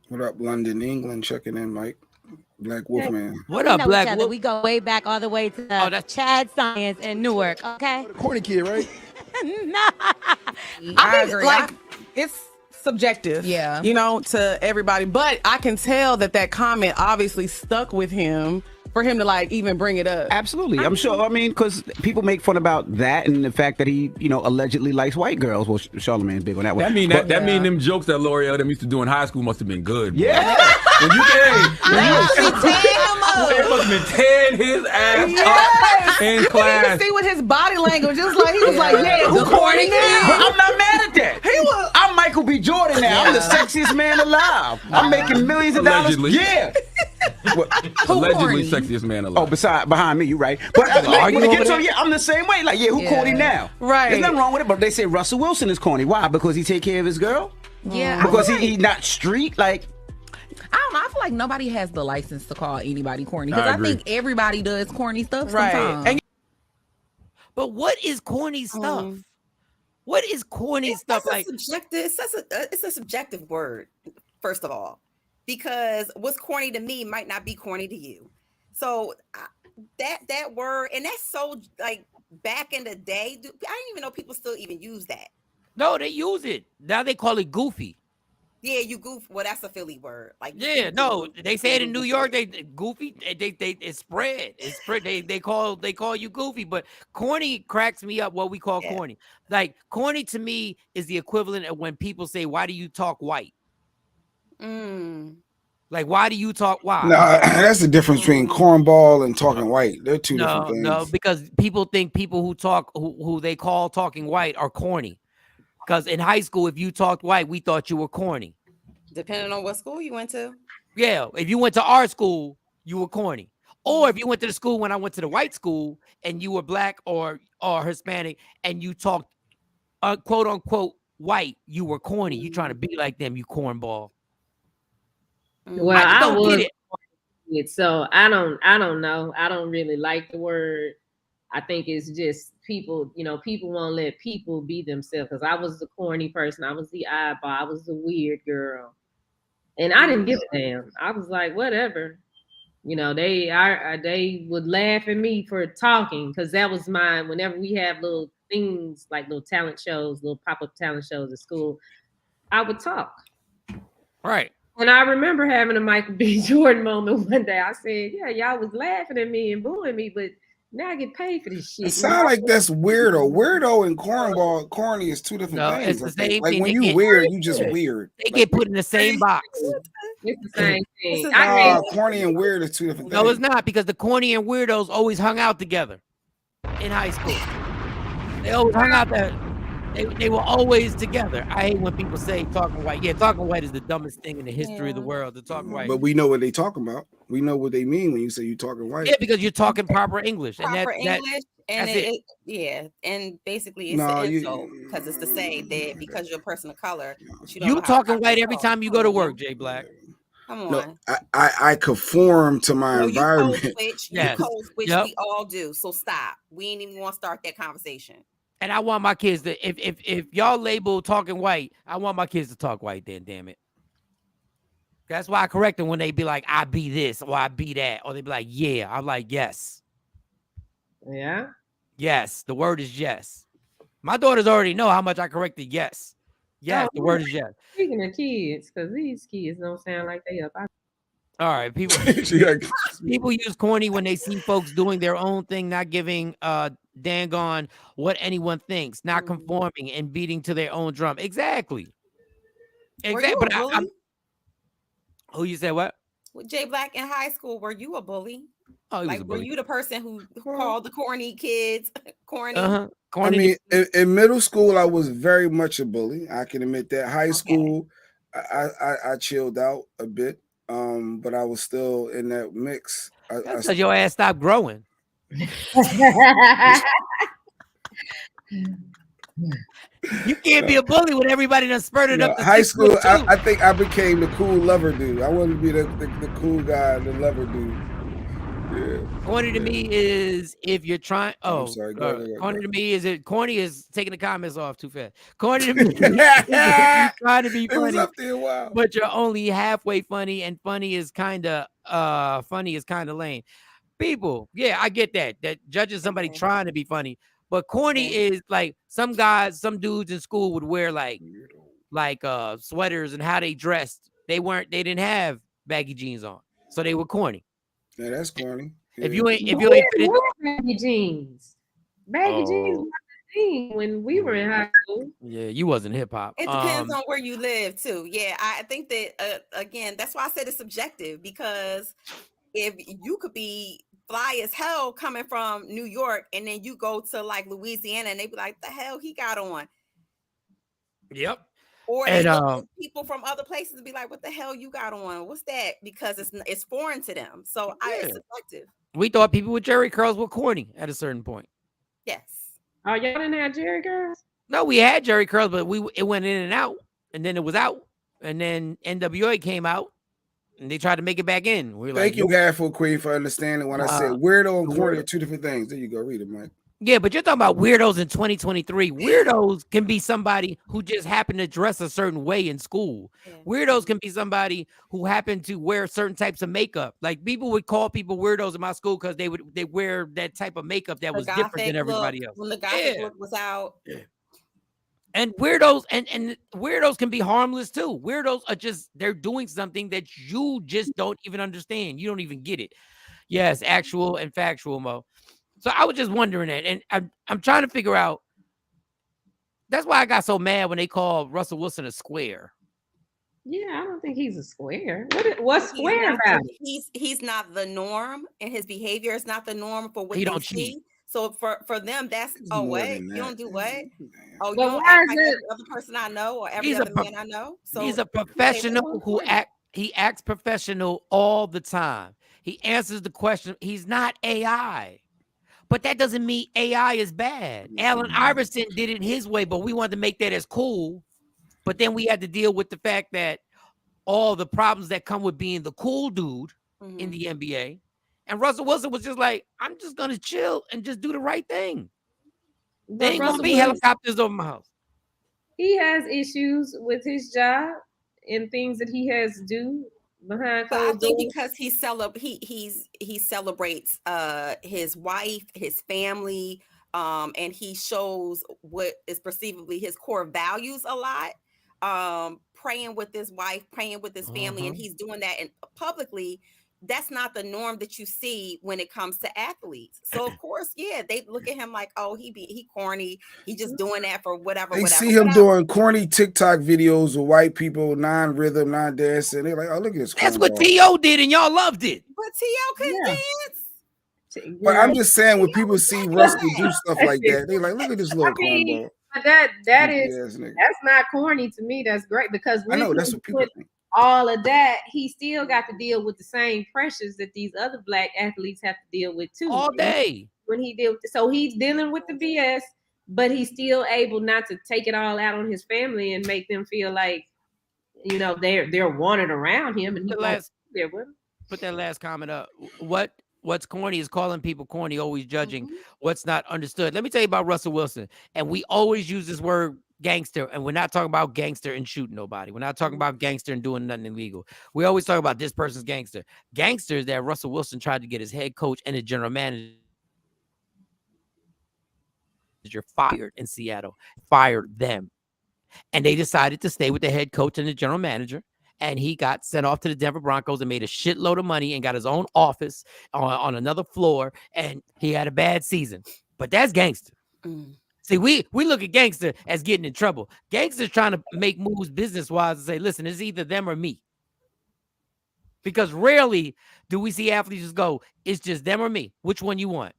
What up, London, England? Checking in, Mike. Black Wolfman. What up, Black Wolf? We go way back all the way to Chad Science in Newark, okay? Corny kid, right? No. I agree. Like, it's subjective, you know, to everybody. But I can tell that comment obviously stuck with him for him to like even bring it up. Absolutely. I'm sure. I mean, because people make fun about that and the fact that he, you know, allegedly likes white girls. Well, Charlamagne's big on that one. That mean them jokes that L'Oreal them used to do in high school must have been good. Yeah. When you it must have been tearing his ass up in class. You can see with his body language, just like he was like, yeah, who corny now? But I'm not mad at that. I'm Michael B. Jordan now. I'm the sexiest man alive. I'm making millions of dollars. Yeah. Allegedly sexiest man alive. Oh, behind me, you right. But when it gets on, I'm the same way. Like, who corny now? Right. There's nothing wrong with it, but they say Russell Wilson is corny. Why? Because he take care of his girl? Yeah. Because he not street? Like, I don't know. I feel like nobody has the license to call anybody corny because I think everybody does corny stuff sometimes. But what is corny stuff? What is corny stuff like? It's a subjective word, first of all, because what's corny to me might not be corny to you. So that word, and that's so like back in the day. I didn't even know people still even use that. No, they use it now. They call it goofy. Yeah, you goof. Well, that's a Philly word. Like, yeah, no, they say it in New York. They goofy. It's spread. It's spread. They call you goofy, but corny cracks me up. What we call corny, like corny to me is the equivalent of when people say, "Why do you talk white?" Like, why do you talk white? No, that's the difference between cornball and talking white. They're two different things. No, because people think people who talk who they call talking white are corny. Because in high school, if you talked white, we thought you were corny. Depending on what school you went to. Yeah, if you went to our school, you were corny. Or if you went to the school when I went to the white school and you were black or Hispanic and you talked quote unquote white, you were corny. You trying to be like them, you cornball. Well, I don't get it. So I don't know. I don't really like the word. I think it's just people, people won't let people be themselves. Because I was the corny person. I was the eyeball. I was the weird girl. And I didn't give a damn. I was like, whatever. They would laugh at me for talking. Because that was mine. Whenever we have little things, like little talent shows, little pop-up talent shows at school, I would talk. Right. And I remember having a Michael B. Jordan moment one day. I said, yeah, y'all was laughing at me and booing me, but Now I get paid for this shit. It sounds like that's weirdo. Weirdo and corny is two different No, things. it's the same like thing. when you weird, you just weird. They get put in the same box. It's the same thing. Corny and weird is two different things. No, it's not, because the corny and weirdos always hung out together in high school. They always hung out there. They were always together. I hate when people say talking white. Yeah, talking white is the dumbest thing in the history of the world. To talk white, but we know what they talking about. We know what they mean when you say you talking white. Yeah, because you're talking proper English, and it. Yeah, and basically it's an insult because it's to say that because you're a person of color, you talking white every time you go to work, Jay Black. Come on. No, I conform to my environment. You code switch. We all do. So stop. We ain't even want to start that conversation. And I want my kids to, if y'all label talking white, I want my kids to talk white then, damn it. That's why I correct them when they be like, I be this or I be that. Or they be like, yeah. I'm like, yes. Yeah. Yes. The word is yes. My daughters already know how much I corrected yes. Yes, the word is yes. Speaking of kids, because these kids don't sound like they up. All right, people use corny when they see folks doing their own thing, not giving dang on what anyone thinks, not conforming and beating to their own drum. Exactly. But who you said what? With Jay Black in high school, were you a bully? Oh, he was a bully. Were you the person who called the corny kids corny? I mean, in middle school, I was very much a bully. I can admit that. High school, I chilled out a bit. But I was still in that mix. That's because your ass stopped growing. You can't be a bully when everybody done spurted up. High school, I think I became the cool lover dude. I wanted to be the cool guy, the lover dude. Yeah. Corny to me is if you're trying. Oh, I'm sorry. Corny to me is corny is taking the comments off too fast. Corny to me is you're trying to be funny, up there a while. but you're only halfway funny, and funny is kind of lame. People, yeah, I get that. That judging somebody trying to be funny, but corny is like some dudes in school would wear like sweaters and how they dressed. They didn't have baggy jeans on, so they were corny. Yeah, that's corny. Yeah. If you ain't fit baggy jeans. Baggy jeans was the thing when we were in high school. Yeah, you wasn't hip hop. It depends on where you live too. Yeah, I think that again, that's why I said it's subjective, because if you could be fly as hell coming from New York and then you go to like Louisiana and they be like, the hell he got on. Yep. Or and people from other places be like, what the hell you got on? What's that? Because it's foreign to them. So it's subjective. We thought people with Jerry curls were corny at a certain point. Yes. Oh, y'all didn't have Jerry curls? No, we had Jerry curls, but it went in and out, and then it was out, and then NWA came out, and they tried to make it back in. Thank you, Halfway Queen, for understanding when I said weirdo and corny are two different things. There you go. Read it, Mike. Yeah, but you're talking about weirdos in 2023. Weirdos can be somebody who just happened to dress a certain way in school. Yeah. Weirdos can be somebody who happened to wear certain types of makeup. Like people would call people weirdos in my school because they wear that type of makeup that was different than everybody else. When the gothic look was out. Yeah. And weirdos and weirdos can be harmless too. Weirdos are they're doing something that you just don't even understand. You don't even get it. Yes, actual and factual, Mo. So I was just wondering that, and I'm trying to figure out. That's why I got so mad when they called Russell Wilson a square. Yeah, I don't think he's a square. What's square about it? He's not the norm, and his behavior is not the norm for what they see. So for them, that's what you don't do what? Oh, you don't act like every other person I know or every other man I know. So he's a professional he acts professional all the time. He answers the question. He's not AI. But that doesn't mean AI is bad. Allen Iverson did it his way, but we wanted to make that as cool. But then we had to deal with the fact that all the problems that come with being the cool dude in the NBA. And Russell Wilson was just like, I'm just going to chill and just do the right thing. There ain't going to be helicopters over my house. He has issues with his job and things that he has to do behind closed doors. Because he celebrates his wife, his family, and he shows what is perceivably his core values a lot. Praying with his wife, praying with his family, and he's doing that publicly that's not the norm that you see when it comes to athletes. So of course, yeah, they look at him like, oh, he corny. He just doing that for whatever. They see him doing corny TikTok videos with white people, non-rhythm, non-dancing. They're like, oh, look at this. That's what T.O. did, and y'all loved it. But T.O. couldn't dance. But I'm just saying, when people see Russell do stuff like that, they like, look at this little cornball. That's not corny to me. That's great because I know that's what people think. All of that, he still got to deal with the same pressures that these other black athletes have to deal with too. All day. When he did, so he's dealing with the BS, but he's still able not to take it all out on his family and make them feel like, you know, they're wanted around him. And put that last comment up. What's corny is calling people corny, always judging what's not understood. Let me tell you about Russell Wilson. And we always use this word gangster, and we're not talking about gangster and shooting nobody. We're not talking about gangster and doing nothing illegal. We always talk about this person's gangster. Gangsters that Russell Wilson tried to get his head coach and his general manager fired in Seattle, fired them. And they decided to stay with the head coach and the general manager. And he got sent off to the Denver Broncos and made a shitload of money and got his own office on another floor. And he had a bad season. But that's gangster. See, we look at gangster as getting in trouble. Gangsters trying to make moves business-wise and say, listen, it's either them or me. Because rarely do we see athletes just go, it's just them or me. Which one you want?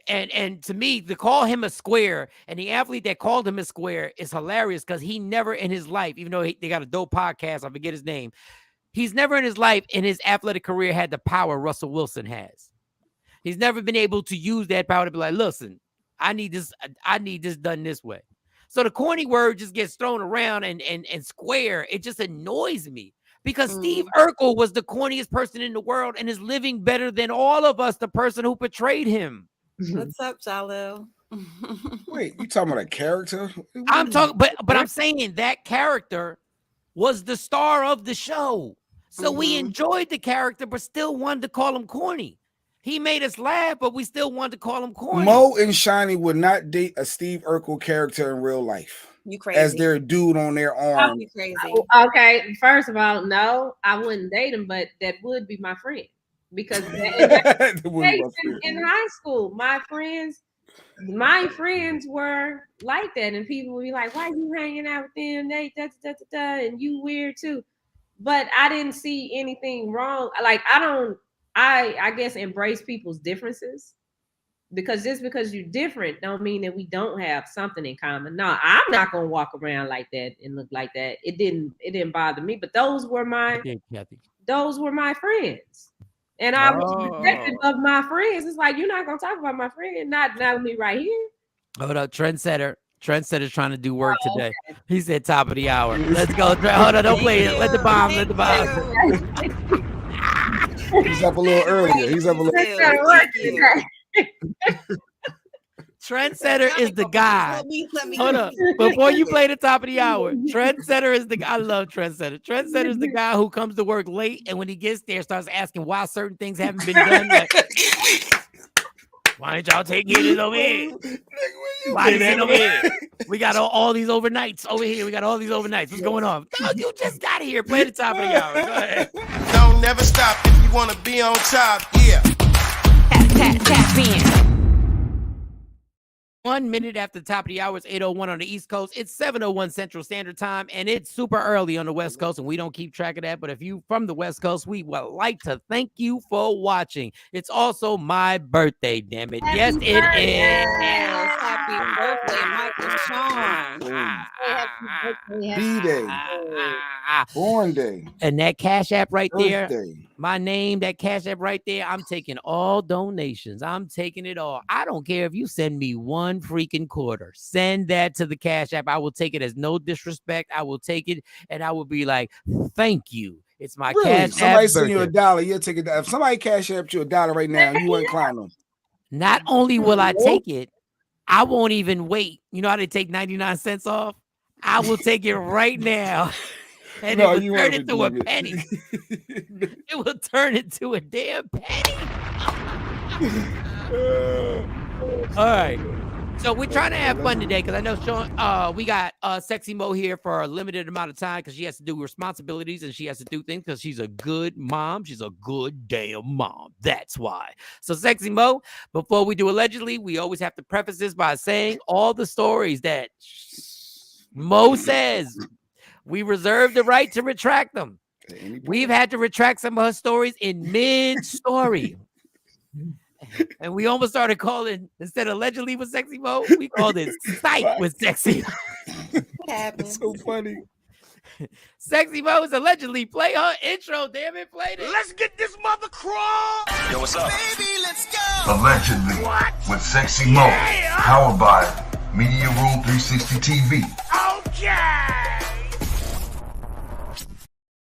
And to me, to call him a square, and the athlete that called him a square is hilarious because he never in his life, even though they got a dope podcast, I forget his name, he's never in his life in his athletic career had the power Russell Wilson has. He's never been able to use that power to be like, listen, I need this done this way. So the corny word just gets thrown around and square. It just annoys me because Steve Urkel was the corniest person in the world and is living better than all of us, the person who portrayed him. What's up, Jalil? Wait, you talking about a character? I'm talking, but I'm saying that character was the star of the show. So we enjoyed the character, but still wanted to call him corny. He made us laugh, but we still wanted to call him corny. Mo and Shiny would not date a Steve Urkel character in real life. You crazy? As their dude on their arm. You crazy? Okay, first of all, no, I wouldn't date him, but that would be my friend. Because in high school, my friends were like that, and people would be like, "Why are you hanging out with them? They and you weird too." But I didn't see anything wrong. Like I guess embrace people's differences because just because you're different don't mean that we don't have something in common. No, I'm not gonna walk around like that and look like that. It didn't bother me, but those were my friends. And I was protective of my friends. It's like, you're not going to talk about my friend, not me right here. Hold up, Trendsetter's trying to do work today. Okay. He said top of the hour. Let's go. Hold on, don't play it. Let the bomb. He's up a little earlier. Trendsetter is the guy. Hold up. Before you play the top of the hour, Trendsetter is the guy. I love Trendsetter. Trendsetter is the guy who comes to work late, and when he gets there, starts asking why certain things haven't been done. Like, why ain't y'all taking it over here? Why is it over here? We got all these overnights over here. What's going on? No, you just got here. Play the top of the hour. Go ahead. Don't never stop if you want to be on top. Yeah. Tap in. 1 minute after the top of the hour, it's 8:01 on the East Coast. It's 7:01 Central Standard Time, and it's super early on the West Coast, and we don't keep track of that. But if you from the West Coast, we would like to thank you for watching. It's also my birthday, damn it. Yes, it is. Happy birthday, Michael Shawn. B-Day. Born day. And that Cash App right there, Birthday. my name, that Cash App right there, I'm taking all donations. I'm taking it all. I don't care if you send me one freaking quarter. Send that to the Cash App. I will take it as no disrespect. I will take it, and I will be like, thank you. It's my Cash App. Somebody send you $1, you'll take it. If somebody Cash App you $1 right now, you wouldn't clown them. Not only will I take it, I won't even wait. You know how they take 99 cents off? I will take it right now. And it will turn into a penny. It will turn into a damn penny. All right. So we're trying to have fun today because I know Shawn, we got Sexy Mo here for a limited amount of time because she has to do responsibilities and she has to do things because she's a good mom. She's a good damn mom. That's why. So Sexy Mo, before we do allegedly, we always have to preface this by saying all the stories that Mo says, we reserve the right to retract them. We've had to retract some of her stories in mid-story. And we almost started calling, instead of allegedly with Sexy Mo, we called it Psych with Sexy. What happened? It's so funny. Sexy Mo is allegedly. Play her intro, damn it, play it. Let's get this mother crawl. Yo, what's up? Baby, let's go. Allegedly, with Sexy Mo, powered by Media Room 360 TV. Okay.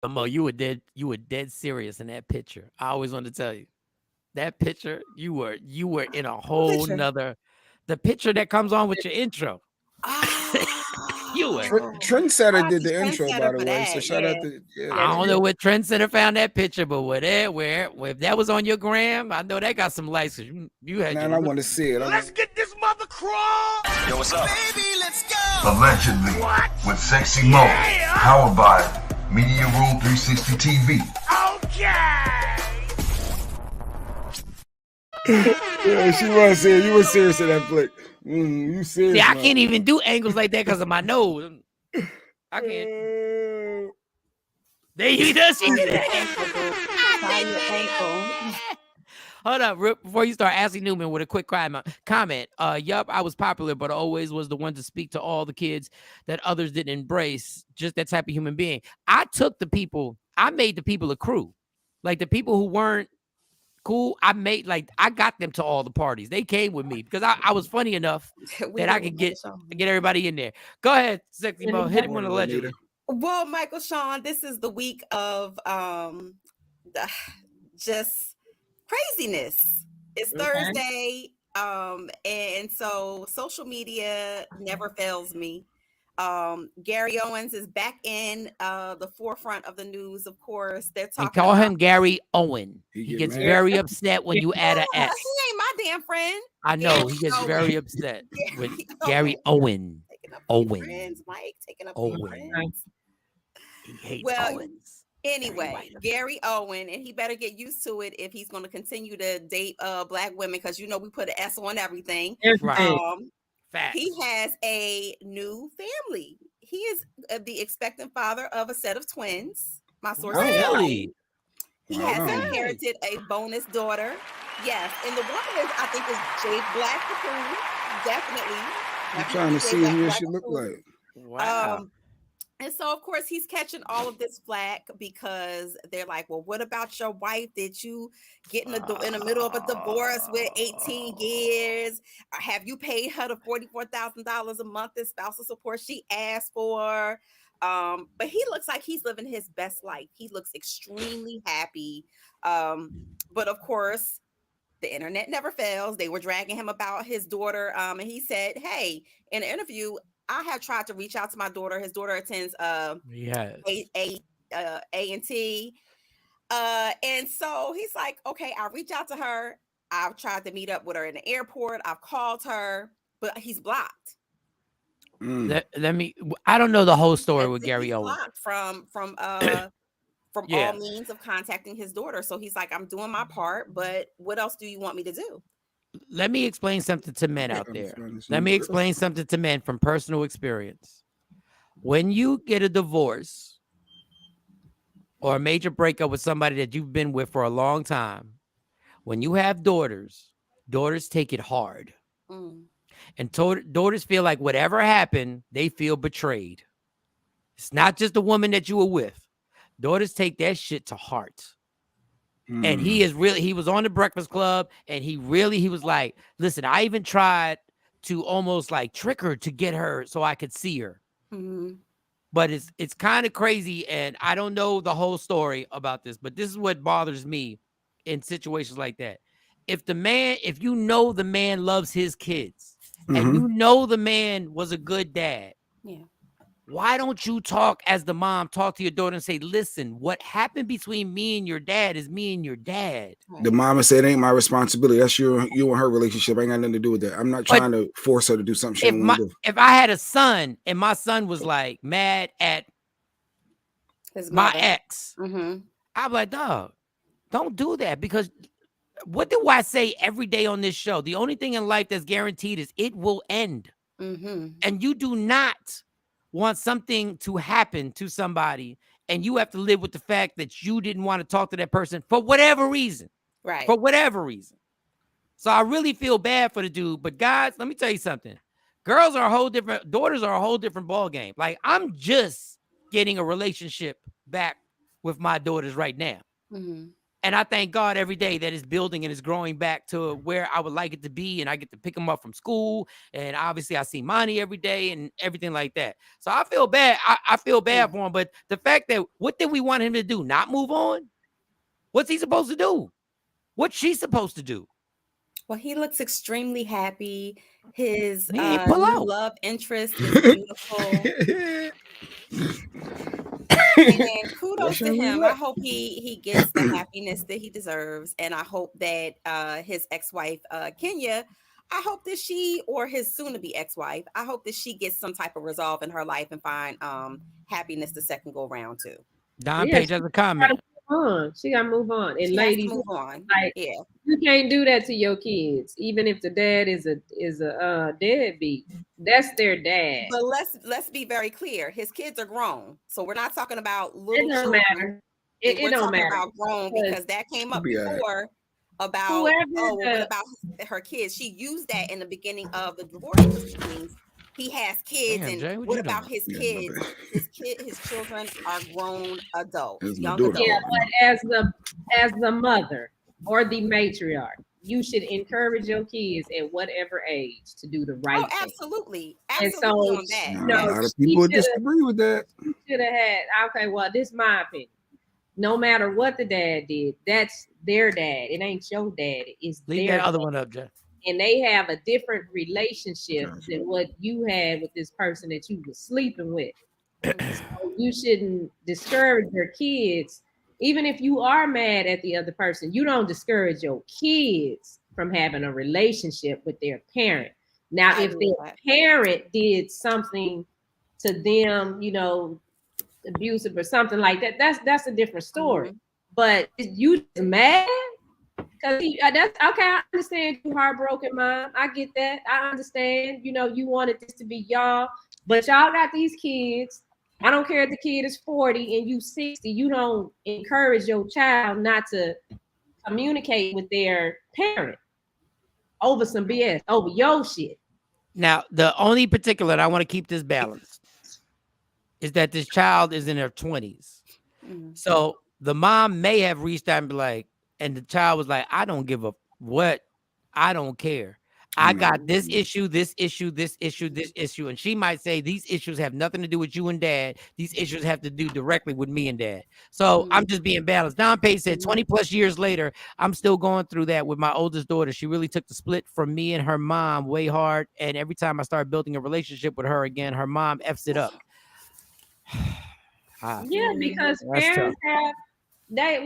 Mo, you were dead serious in that picture. I always wanted to tell you. That picture, you were in a whole nother, the picture that comes on with your intro. You were. Trendsetter did the intro, by the way. So shout out to. Yeah, I don't know what Trendsetter found that picture, but where if that was on your gram, I know that got some likes. You had. Man, I want to see it. Let's get this mother crawl. Yo, what's up? Baby, let's go. Allegedly, with Sexy Mo, powered by Media Room 360 TV. Okay. Yeah, she was serious. You were serious in that flick. You serious? See, I can't even do angles like that because of my nose. I can't. There you go. She did it. Hold up, before you start, Ashley Newman with a quick comment. Yup, I was popular, but always was the one to speak to all the kids that others didn't embrace. Just that type of human being. I made the people a crew. Like the people who weren't cool, I got them to all the parties. They came with me because I was funny enough that I could get everybody in there. Go ahead, Sexy Mo, hit him on allegedly. Well, Michael Shawn, this is the week of just craziness. It's Thursday, and so social media never fails me. Gary Owens is back in the forefront of the news, of course. They're talking. And call him Gary Owen. He gets very upset when you add an S. He ain't my damn friend. I know he gets very upset with Gary Owen. Friends, Mike, taking up Owen. friends. He hates Owens. Anyway, Gary Owen, and he better get used to it if he's going to continue to date black women, because you know we put an S on everything. Right. He has a new family. He is the expectant father of a set of twins. My source really? He has inherited a bonus daughter. Yes, and the woman I think is Jade Black Cocoon. Definitely. I'm trying to see what she look like. Wow. And so, of course, he's catching all of this flack because they're like, well, what about your wife? Did you get in the middle of a divorce with 18 years? Or have you paid her the $44,000 a month in spousal support she asked for? But he looks like he's living his best life. He looks extremely happy. But of course, the internet never fails. They were dragging him about his daughter. And he said, hey, in an interview, I have tried to reach out to my daughter. His daughter attends A&T. And so he's like, okay, I'll reach out to her. I've tried to meet up with her in the airport. I've called her, but he's blocked. I don't know the whole story with Gary Owen. Blocked from all means of contacting his daughter. So he's like, I'm doing my part, but what else do you want me to do? Let me explain something to men out there. Let me explain something to men from personal experience. When you get a divorce or a major breakup with somebody that you've been with for a long time, when you have daughters take it hard. And daughters feel like whatever happened, they feel betrayed. It's not just the woman that you were with. Daughters take that shit to heart. And he was on the Breakfast Club, and he was like, listen, I even tried to almost like trick her to get her so I could see her. But it's kind of crazy, and I don't know the whole story about this, but this is what bothers me in situations like that. If you know the man loves his kids, and you know the man was a good dad, why don't you talk as the mom, talk to your daughter and say, listen, what happened between me and your dad is me and your dad. The mama said, it ain't my responsibility. That's you and her relationship. I ain't got nothing to do with that. I'm not trying to force her to do something she don't want to do. If I had a son and my son was like mad at my ex, I'm like, dog, don't do that, because what do I say every day on this show? The only thing in life that's guaranteed is it will end. And you do not want something to happen to somebody and you have to live with the fact that you didn't want to talk to that person for whatever reason. Right. For whatever reason. So I really feel bad for the dude. But guys, let me tell you something. Girls are a whole different, daughters are a whole different ball game. Like, I'm just getting a relationship back with my daughters right now. And I thank God every day that it's building and it's growing back to where I would like it to be. And I get to pick them up from school. And obviously I see Monty every day and everything like that. So I feel bad. I feel bad for him. But the fact that, what did we want him to do? Not move on? What's he supposed to do? What's she supposed to do? Well, he looks extremely happy. His new love interest is beautiful. And kudos to him. I hope he gets the happiness that he deserves. And I hope that his ex-wife, Kenya, I hope that she, or his soon-to-be ex-wife, I hope that she gets some type of resolve in her life and find happiness the second go round too. Don Page has a comment. She gotta move on. And she ladies, move on. Like, you can't do that to your kids, even if the dad is a deadbeat. That's their dad. But let's be very clear. His kids are grown, so we're not talking about little It don't children. matter. It don't matter about grown, because that came up before about what about her kids. She used that in the beginning of the divorce proceedings. He has kids, and what about his kids? His children are grown adults, young adults. Yeah, but as the mother or the matriarch, you should encourage your kids at whatever age to do the right thing. Absolutely. And so, on that. A lot of people disagree with that. Should have had, okay, well, this is my opinion. No matter what the dad did, that's their dad. It ain't your dad. It's Leave their that other dad. one up, Jeff. And they have a different relationship than what you had with this person that you were sleeping with. So you shouldn't discourage your kids. Even if you are mad at the other person, you don't discourage your kids from having a relationship with their parent. Now, if their parent did something to them, abusive or something like that, that's a different story. But you just mad? Because that's okay. I understand you heartbroken, Mom. I get that. I understand. You wanted this to be y'all, but y'all got these kids. I don't care if the kid is 40 and you 60. You don't encourage your child not to communicate with their parent over some BS, over your shit. Now, the only particular, and I want to keep this balanced, is that this child is in her 20s. So the mom may have reached out and be like, and the child was like, I don't give a what. I don't care. I got this issue, this issue, this issue, this issue. And she might say, these issues have nothing to do with you and dad. These issues have to do directly with me and dad. So I'm just being balanced. Don Page said 20 plus years later, I'm still going through that with my oldest daughter. She really took the split from me and her mom way hard. And every time I start building a relationship with her again, her mom F's it up. Yeah, because parents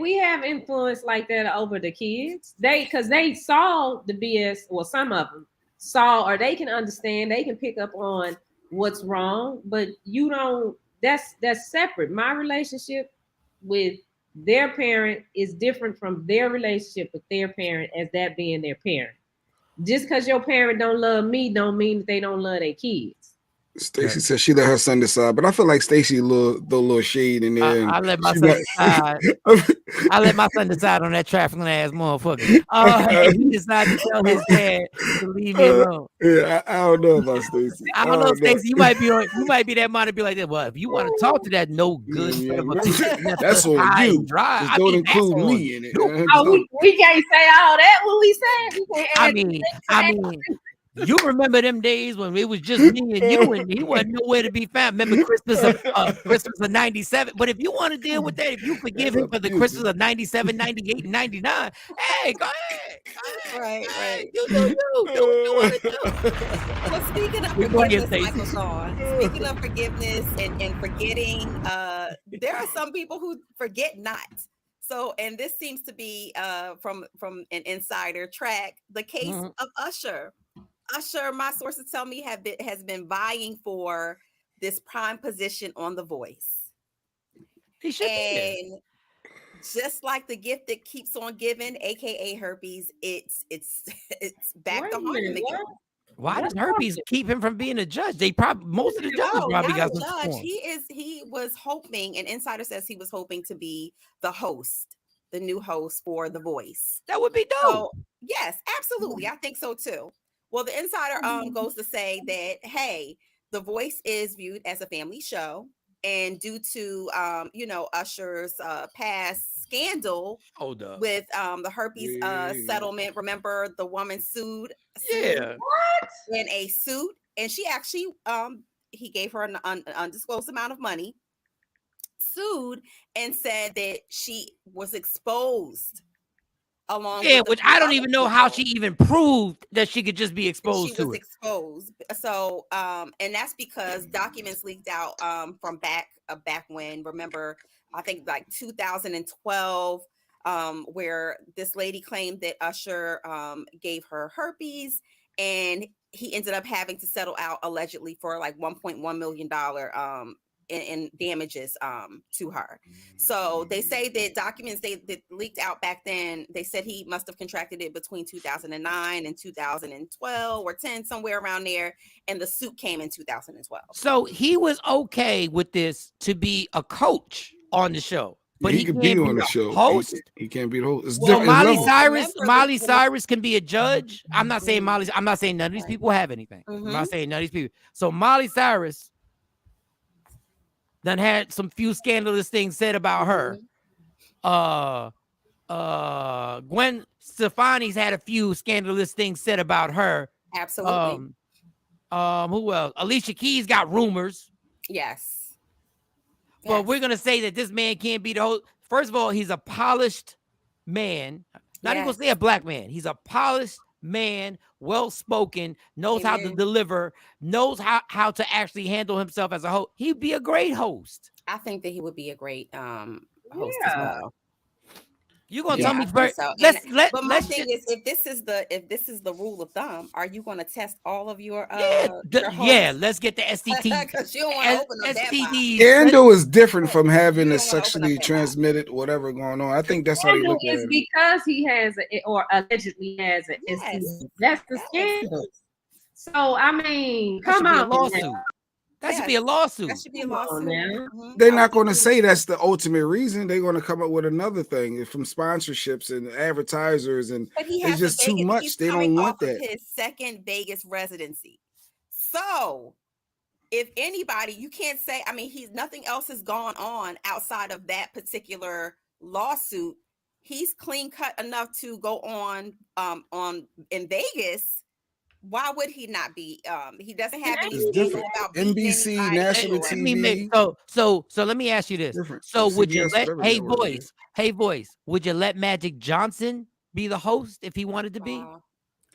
we have influence like that over the kids. Because they saw the BS, well, some of them saw, or they can understand, they can pick up on what's wrong, but you don't. That's separate. My relationship with their parent is different from their relationship with their parent, as that being their parent. Just because your parent don't love me don't mean that they don't love their kids. Stacey said she let her son decide, but I feel like Stacey throw a little shade in there. I let my son decide. I let my son decide on that trafficking ass motherfucker. He decided to tell his dad to leave me alone. Yeah, I don't know about Stacey. I don't know, Stacey. You might be that mind to be like that. Well, if you want to talk to that no good, that's on you. Just don't include me in it. We can't say all that when we say it. I mean, You remember them days when it was just me and you, and he wasn't nowhere to be found. Remember Christmas of 97? But if you want to deal with that, if you forgive him for the Christmas of 97, 98, and 99, hey, go ahead. Right. Do what you want to do. Well, speaking of forgiveness, Michael Shawn, speaking of forgiveness and forgetting, there are some people who forget not. So, and this seems to be from an insider track, the case of Usher. Usher, my sources tell me, has been vying for this prime position on The Voice. He should be. And just like the gift that keeps on giving, aka herpes, it's back to haunt him again. Why does herpes keep him from being a judge? Most of the judges probably got some form. He was hoping, an insider says he was hoping to be the new host for The Voice. That would be dope. So, yes, absolutely. I think so too. Well, the insider goes to say that, hey, The Voice is viewed as a family show, and due to Usher's past scandal with the herpes settlement. Remember, the woman sued in a suit, and she actually he gave her an undisclosed amount of money, sued, and said that she was exposed along which I don't even know how she even proved that she could just be exposed to it. Exposed. So and that's because documents leaked out from back when, remember, I think like 2012, where this lady claimed that Usher gave her herpes, and he ended up having to settle out allegedly for like $1.1 million in damages to her. So they say that documents that leaked out back then, they said he must have contracted it between 2009 and 2012 or 10, somewhere around there, and the suit came in 2012. So he was okay with this to be a coach on the show, but he could be on the show. Host. He can't be the host. It's Well, different. Molly Cyrus can be a judge. I'm not saying none of these people have anything. I'm not saying none of these people. So Molly Cyrus then had some few scandalous things said about her. Gwen Stefani's had a few scandalous things said about her. Absolutely. Who else? Alicia Keys got rumors. Yes. But we're gonna say that this man can't be the host. First of all, he's a polished man. Not even gonna say a black man. He's a polished man, well-spoken, knows how to deliver, knows how to actually handle himself as a host. He'd be a great host. I think that he would be a great host as well. You're gonna tell me first. So. But my thing is, if this is the rule of thumb, are you going to test all of your let's get the STD. Because you don't want to open up STDs. Scandal is different from having a sexually transmitted whatever going on. I think that's how they look at it. Because he has or allegedly has it. That's the scandal. So I mean, come on, lawsuit. That should be a lawsuit. That should be a lawsuit. They're not going to say that's the ultimate reason. They're going to come up with another thing from sponsorships and advertisers, and it's just too much. They don't want that. His second Vegas residency. So, if anybody, you can't say. I mean, nothing else has gone on outside of that particular lawsuit. He's clean cut enough to go on in Vegas. Why would he not be? He doesn't have any about NBC, national TV. So let me ask you this. So would you let Hey voice, would you let Magic Johnson be the host if he wanted to be?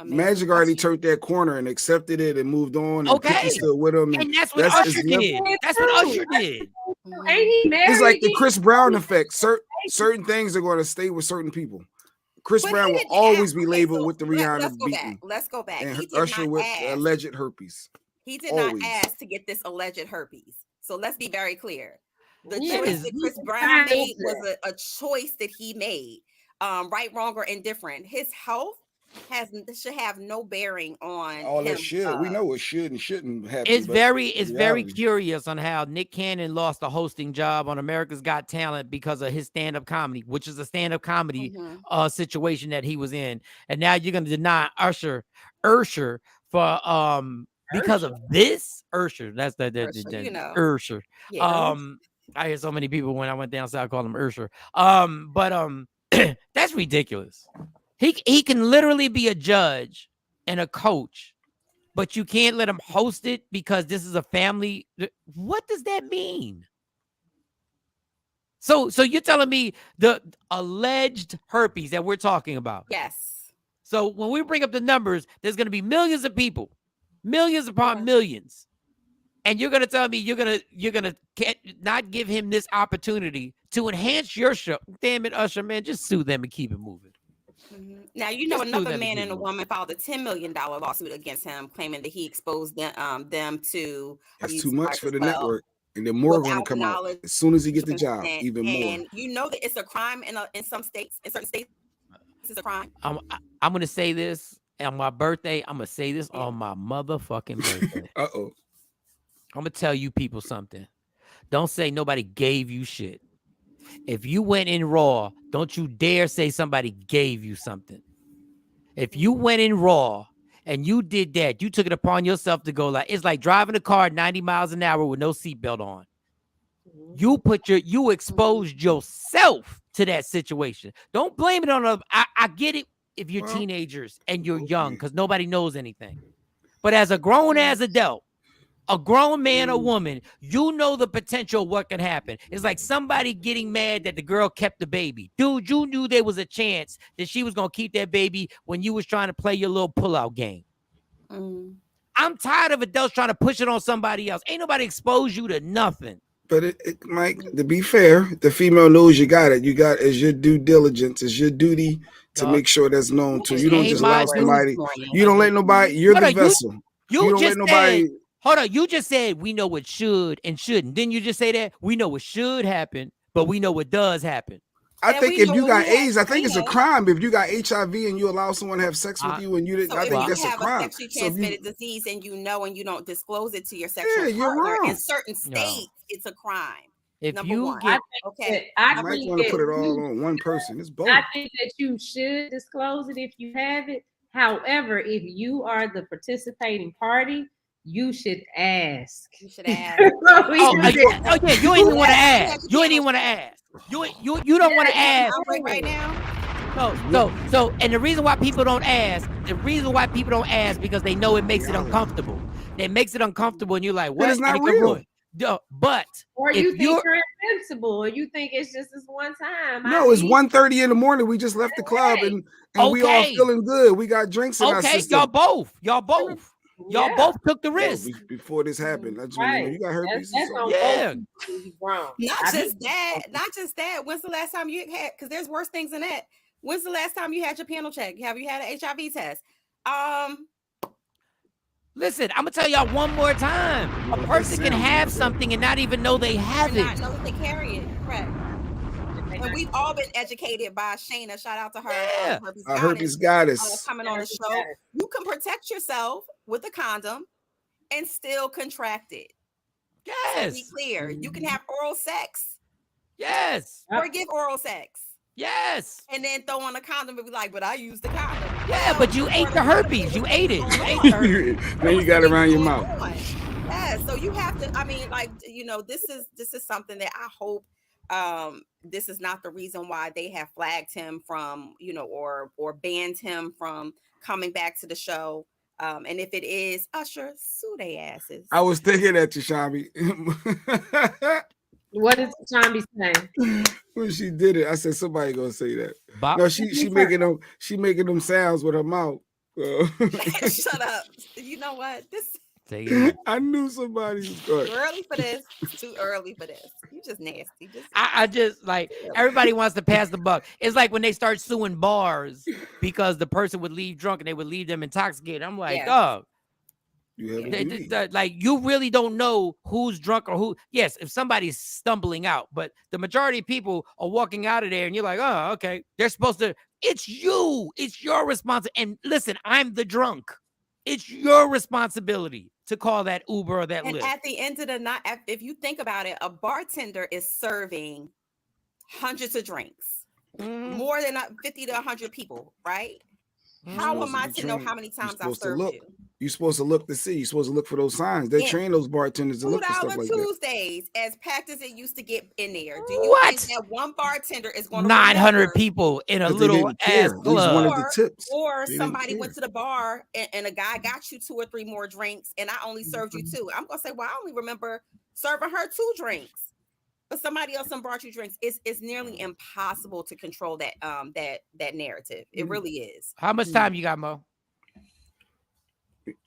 Magic already turned that corner and accepted it and moved on. And Pippin's still with him. And that's what Usher did. That's what Usher did. It's like the Chris Brown effect. Certain things are going to stay with certain people. Chris Brown will always be labeled with the Rihanna beating. Let's go back. And Usher with alleged herpes. He did not ask to get this alleged herpes. So let's be very clear. The choice that Chris Brown made was a choice that he made. Right, wrong, or indifferent. His health should have no bearing on all that shit. We know it should and shouldn't happen. It's very curious on how Nick Cannon lost a hosting job on America's Got Talent because of his stand-up comedy, which is a stand-up comedy situation that he was in. And now you're gonna deny Usher for because of this Usher. That's Usher. Yeah. I hear so many people when I went down south call him Usher. That's ridiculous. He can literally be a judge and a coach but you can't let them host it because this is a family. What does that mean? So you're telling me the alleged herpes that we're talking about? Yes. So when we bring up the numbers, there's going to be millions of people, millions upon millions, and you're going to tell me you're gonna not give him this opportunity to enhance your show? Damn it, Usher, man, just sue them and keep it moving. Now, another man and a woman filed a $10 million lawsuit against him, claiming that he exposed them to. That's too much for the network. And then more are going to come out as soon as he gets the job, even more. And that it's a crime in some states. In certain states, it's a crime. I'm going to say this on my birthday. I'm going to say this on my motherfucking birthday. Uh-oh. I'm going to tell you people something. Don't say nobody gave you shit. If you went in raw, don't you dare say somebody gave you something. If you went in raw and you did that, you took it upon yourself to go it's like driving a car 90 miles an hour with no seatbelt on. You exposed yourself to that situation. Don't blame it on others. I get it if you're teenagers and you're young because nobody knows anything. But as a grown as adult, a grown man or woman, you know the potential of what can happen. It's like somebody getting mad that the girl kept the baby. Dude, you knew there was a chance that she was going to keep that baby when you was trying to play your little pullout game. I'm tired of adults trying to push it on somebody else. Ain't nobody exposed you to nothing. But Mike, to be fair, the female knows you got it. You got as your due diligence, as your duty to make sure that's known to. You don't just allow somebody. You don't let nobody. You're the vessel. You don't let nobody. Hold on, you just said we know what should and shouldn't. Didn't you just say that? We know what should happen, but we know what does happen. I think if you got AIDS, I think it's a crime. If you got HIV and you allow someone to have sex with you and you didn't, I think that's a crime. If you have a sexually transmitted disease and you don't disclose it to your sexual you're partner, wrong. In certain states, it's a crime. If Number you one. get, I might want to put it all on one person. It's both. I think that you should disclose it if you have it. However, if you are the participating party, you should ask. You should ask. You ain't even want to ask. You ain't even want to ask. You don't want to ask right now. So, and the reason why people don't ask, because they know it makes it uncomfortable. It makes it uncomfortable, and you're like, what? But it's not real. But or you think you're invincible, or you think it's just this one time. No, it's 1:30 in the morning. We just left the club and we all feeling good. We got drinks in our system. Y'all both took the risk before this happened. That's when you got herpes. Not just that. When's the last time you had? Because there's worse things than that. When's the last time you had your panel check? Have you had an HIV test? Listen, I'm gonna tell y'all one more time. A person can have something and not even know they have it. Not know that they carry it. Correct. And we've all been educated by Shayna. Shout out to her. Yeah. Herpes goddess. Coming on the show. You can protect yourself with a condom and still contract it. Yes. To be clear, you can have oral sex. Yes. Or give oral sex. Yes. And then throw on a condom and be like, but I used the condom. Yeah, but you ate the herpes. You ate it. You ate the herpes. Then you got it around your mouth. Yeah, so you have to, this is something that I hope this is not the reason why they have flagged him from, or banned him from coming back to the show. And if it is, Usher, sue they asses. I was thinking that, Shambi. What did Shambi say? When she did it, I said somebody gonna say that. No, she making them sounds with her mouth. Shut up. You know what? I knew somebody was going. Too early for this. Too early for this. You just nasty. I just like everybody wants to pass the buck. It's like when they start suing bars because the person would leave drunk and they would leave them intoxicated. I'm like, dog. Like you really don't know who's drunk or who. Yes, if somebody's stumbling out, but the majority of people are walking out of there, and you're like, oh, okay. They're supposed to. It's you. It's your responsibility. And listen, I'm the drunk. It's your responsibility to call that Uber or that Lyft. And at the end of the night, if you think about it, a bartender is serving hundreds of drinks, more than 50 to 100 people, right? How am I to know how many times I've served you? You're supposed to look to see. You're supposed to look for those signs. They train those bartenders to look for stuff like that. Tuesdays, as packed as it used to get in there. Do you think that one bartender is going to 900 people in a little ass club? Or somebody went to the bar and a guy got you 2 or 3 more drinks, and I only served you 2. I'm gonna say, well, I only remember serving her 2 drinks, but somebody else brought you drinks. It's nearly impossible to control that that narrative. It really is. How much time you got, Mo?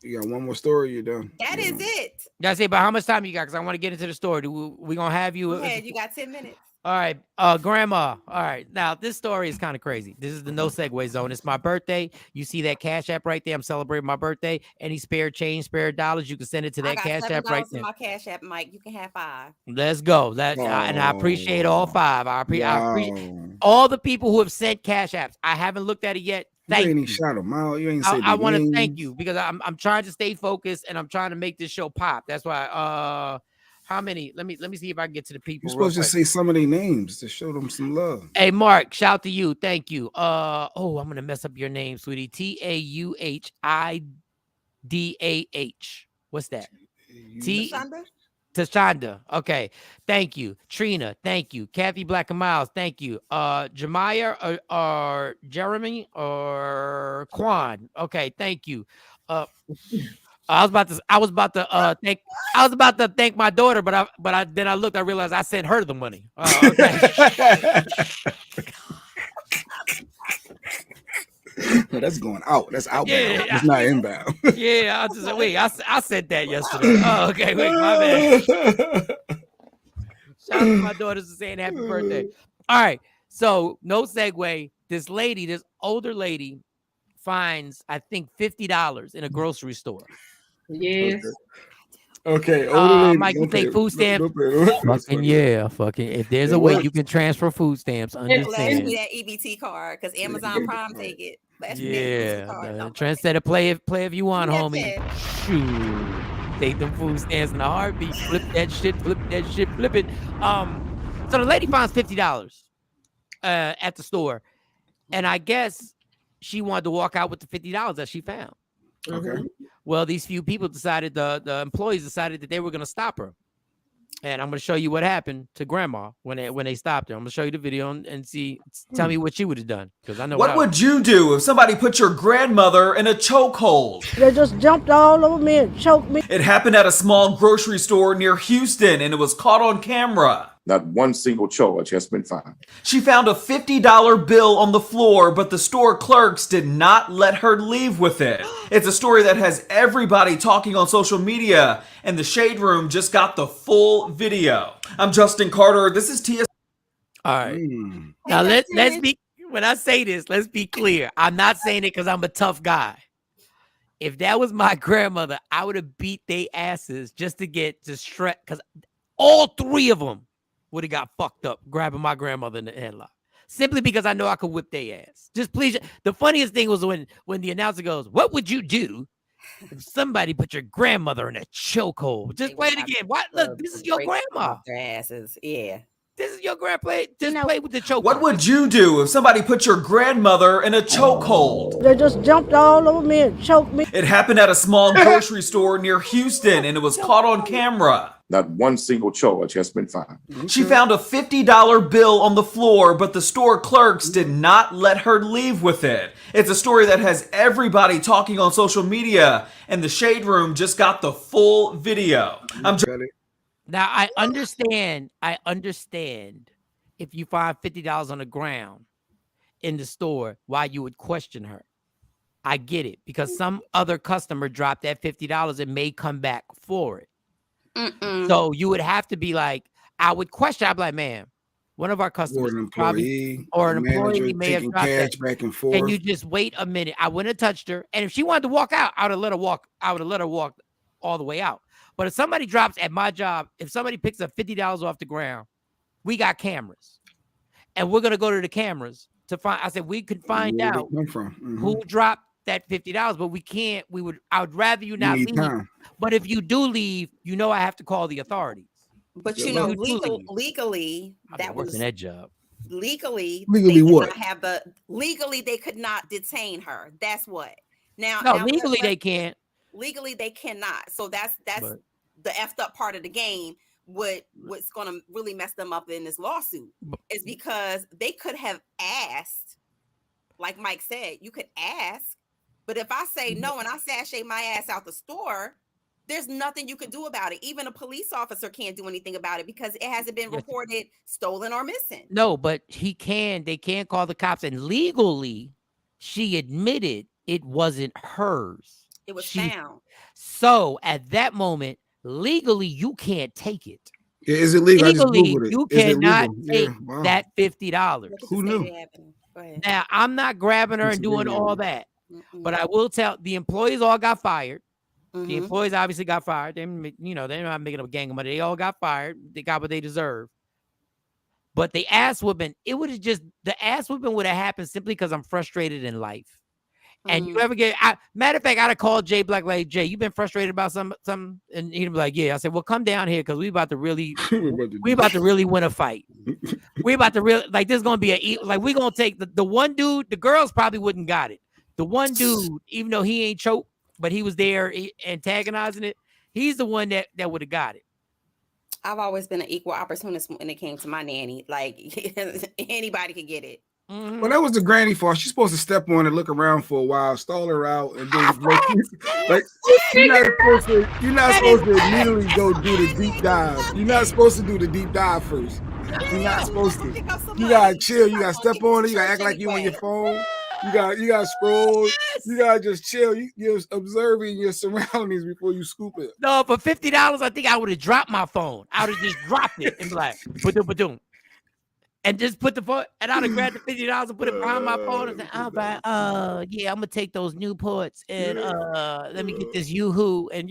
You got one more story, you're done. That is it. That's it. But how much time you got? Because I want to get into the story. We gonna have you? Go ahead, you got 10 minutes. All right, Grandma. All right, now this story is kind of crazy. This is the no segue zone. It's my birthday. You see that Cash App right there? I'm celebrating my birthday. Any spare change, spare dollars, you can send it to that Cash App right there. My Cash App, Mike. You can have 5. Let's go. And I appreciate all 5. I appreciate all the people who have sent Cash Apps. I haven't looked at it yet. Thank you. Shot them out. You ain't say I want to thank you because I'm trying to stay focused and I'm trying to make this show pop. That's why. How many? Let me see if I can get to the people. You're supposed to say some of their names to show them some love. Hey, Mark, shout to you. Thank you. I'm gonna mess up your name, sweetie. TauhidaH. What's that? Tashonda. Okay. Thank you. Trina. Thank you. Kathy Black and Miles. Thank you. Jemiah or Jeremy or Quan. Okay. Thank you. I was about to thank my daughter, but then I looked, I realized I sent her the money. Okay. No, that's going out. That's outbound. Yeah, it's not inbound. Yeah, I said that yesterday. Oh, okay, wait, my bad. Shout out to my daughters for saying happy birthday. All right, so no segue. This older lady finds, I think, $50 in a grocery store. Yes. Okay. Mike, you take food stamps. Fucking if there's a way you can transfer food stamps, understand. Flash me that EBT card because Amazon Prime take it. Trendsetter, play if you want, homie. Shoot, take them food stamps in a heartbeat. Flip that shit. Flip it. So the lady finds $50 at the store, and I guess she wanted to walk out with the $50 that she found. Okay. Well, these few people decided, the employees decided that they were going to stop her. And I'm going to show you what happened to Grandma when they stopped her. I'm going to show you the video and see. Tell me what you would have done, because I know what would you do if somebody put your grandmother in a chokehold? They just jumped all over me and choked me. It happened at a small grocery store near Houston, and it was caught on camera. Not one single charge has been found. She found a $50 bill on the floor, but the store clerks did not let her leave with it. It's a story that has everybody talking on social media, and the Shade Room just got the full video. I'm Justin Carter. This is TS. All right. Now let's be. When I say this, let's be clear. I'm not saying it because I'm a tough guy. If that was my grandmother, I would have beat their asses just to get to stretch, because all 3 of them would have got fucked up grabbing my grandmother in the headlock, simply because I know I could whip their ass. Just please. The funniest thing was when the announcer goes, "What would you do if somebody put your grandmother in a chokehold?" Just play it again. What? Look, this is your grandma. Their asses. Yeah. This is your grandpa. Just play with the chokehold. What would you do if somebody put your grandmother in a chokehold? They just jumped all over me and choked me. It happened at a small grocery store near Houston, and it was caught on camera. Not one single charge has been found. She found a $50 bill on the floor, but the store clerks did not let her leave with it. It's a story that has everybody talking on social media, and the Shade Room just got the full video. Now, I understand if you find $50 on the ground in the store, why you would question her. I get it, because some other customer dropped that $50 and may come back for it. So you would have to be like, I would question. I'd be like, man, one of our customers or an employee may have dropped cash that. Back and forth. Can you just wait a minute? I wouldn't have touched her. And if she wanted to walk out, I would have let her walk. I would have let her walk all the way out. But if somebody drops at my job, if somebody picks up $50 off the ground, we got cameras. And we're going to go to the cameras to find. I said, we could find out who dropped that $50, but we can't. I would rather you not leave. Time. But if you do leave, I have to call the authorities. But legally, that was that job. legally Legally what? Legally they could not detain her. That's what. Now legally they can't. Legally they cannot. So that's the effed up part of the game. What's going to really mess them up in this lawsuit is because they could have asked, like Mike said, you could ask, but if I say no and I sashay my ass out the store, there's nothing you can do about it. Even a police officer can't do anything about it because it hasn't been reported stolen or missing. No, but they can call the cops, and legally she admitted it wasn't hers. It was found. So at that moment, legally, you can't take it. Yeah, is it legal? Legally, you cannot take that $50. Who knew? Now, I'm not grabbing her and doing all that, but I will tell the employees all got fired. The employees obviously got fired. They're not making up a gang of money. They all got fired. They got what they deserve. But the ass whooping, the ass whooping would have happened simply because I'm frustrated in life. And you ever matter of fact, I'd have called Jay Black, like, Jay, you been frustrated about something? And he'd be like, yeah. I said, well, come down here because we about to really win a fight. We about to really, like, this is going to be we're going to take the one dude, the girls probably wouldn't got it. The one dude, even though he ain't choked, but he was there antagonizing it, he's the one that would have got it. I've always been an equal opportunist when it came to my nanny. Like, anybody could get it. Well, that was the granny fault. She's supposed to step on and look around for a while, stall her out, and then you're not supposed to immediately go do the deep dive. You're not supposed to do the deep dive first. You're not supposed to. You gotta chill. You gotta step on it. You gotta act like you on your phone. You gotta scroll. You gotta just chill. You're observing your surroundings before you scoop it. No, for $50, I think I would have dropped my phone. I would have just dropped it and be like, ba-doom. And just put the phone, and I'd have grabbed the $50 and put it behind my phone and said, yeah, I'm gonna take those Newports and let me get this Yoo-hoo. And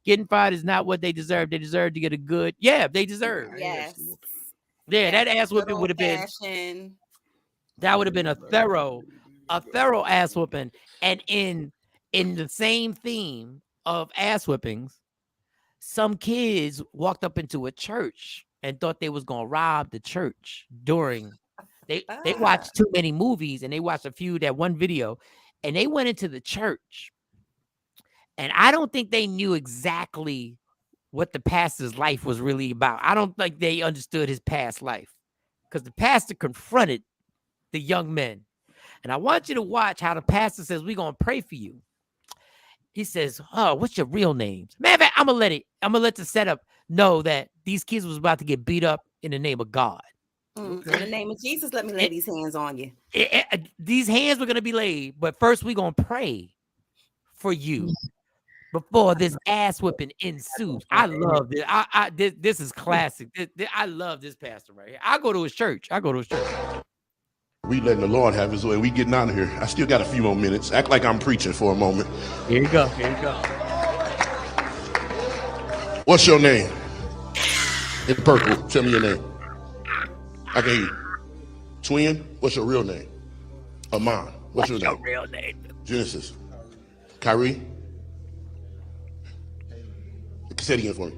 getting fired is not what they deserve. They deserve to get a good, they deserve. Yes. Yeah, that ass whooping would have been. That would have been a thorough ass whooping. And in the same theme of ass whippings, some kids walked up into a church and thought they was gonna rob the church during they watched too many movies and they watched that one video and they went into the church. And I don't think they knew exactly what the pastor's life was really about. I don't think they understood his past life because the pastor confronted the young men. And I want you to watch how the pastor says, we're going to pray for you. He says, oh, what's your real names? Man, I'm going to let the setup know that these kids was about to get beat up in the name of God. In the name of Jesus, let me lay these hands on you. These hands were going to be laid, but first we're going to pray for you before this ass whipping ensues. I love this. This is classic. I love this pastor right here. I go to his church. We letting the Lord have his way. We getting out of here. I still got a few more minutes. Act like I'm preaching for a moment. Here you go. What's your name? In purple. Tell me your name. I can hear you. Twin, what's your real name? Amon, what's your real name? Genesis. Kyrie? Say it again for me.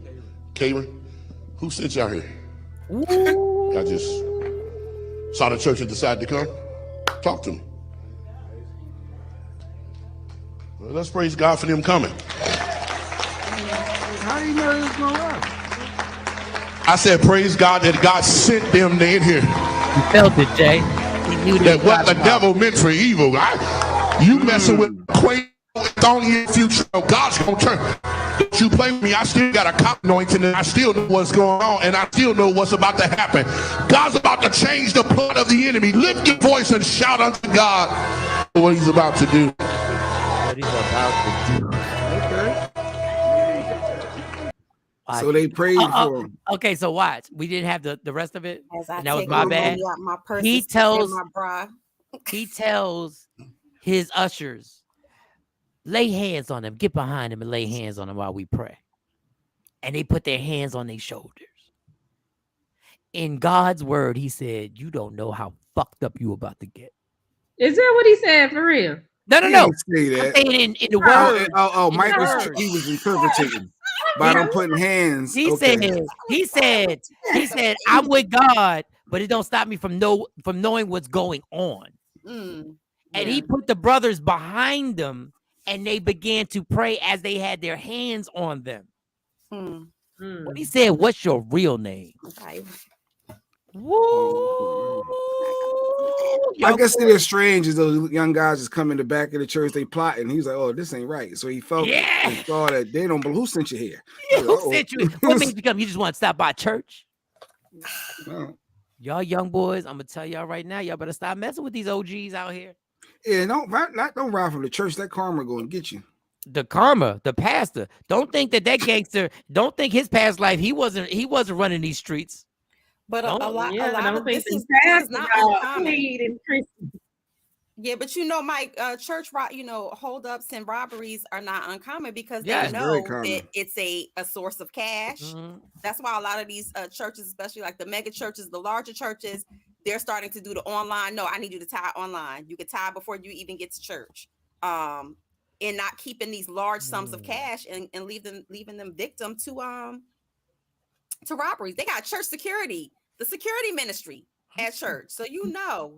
Karen? Who sent y'all here? Ooh. I just saw the church and decided to come. Talk to me. Well, let's praise God for them coming. How do you know this going on? I said praise God that God sent them in here. You felt it, Jay. He knew that what the devil meant for evil. You messing with Quayle on your future. God's gonna turn. Don't you play with me. I still got a cop anointing and I still know what's going on and I still know what's about to happen. God's about to change the plot of the enemy. Lift your voice and shout unto God what he's about to do. What he's about to do. Okay. So they prayed for him. Okay, so watch. We didn't have the rest of it. And that was my bad. He tells his ushers, lay hands on him, get behind him and lay hands on him while we pray. And they put their hands on their shoulders. In God's word, he said, you don't know how fucked up you about to get. Is that what he said for real? No. Say that. I'm saying in the word. Mike was interpreting by them putting hands. He said, I'm with God, but it don't stop me from knowing what's going on. Mm, and he put the brothers behind them, and they began to pray as they had their hands on them. When he said, "What's your real name?" Woo! I guess it is strange as those young guys just come in the back of the church, they plotting. He's like, "Oh, this ain't right." So he felt it and saw that they don't believe. Who sent you here? Who sent you? What made you come? You just want to stop by church? No. Y'all young boys, I'm gonna tell y'all right now, y'all better stop messing with these OGs out here. Yeah, don't ride from the church. That karma going to get you. The karma, the pastor. Don't think that gangster. Don't think his past life he wasn't running these streets. But a lot of this is not uncommon. Yeah, but Mike, church holdups and robberies are not uncommon because they know that it's a source of cash. Mm-hmm. That's why a lot of these churches, especially like the mega churches, the larger churches, they're starting to do the online. No, I need you to tithe online. You can tithe before you even get to church. And not keeping these large sums of cash and leaving them victim to robberies. They got church security, the security ministry at church. So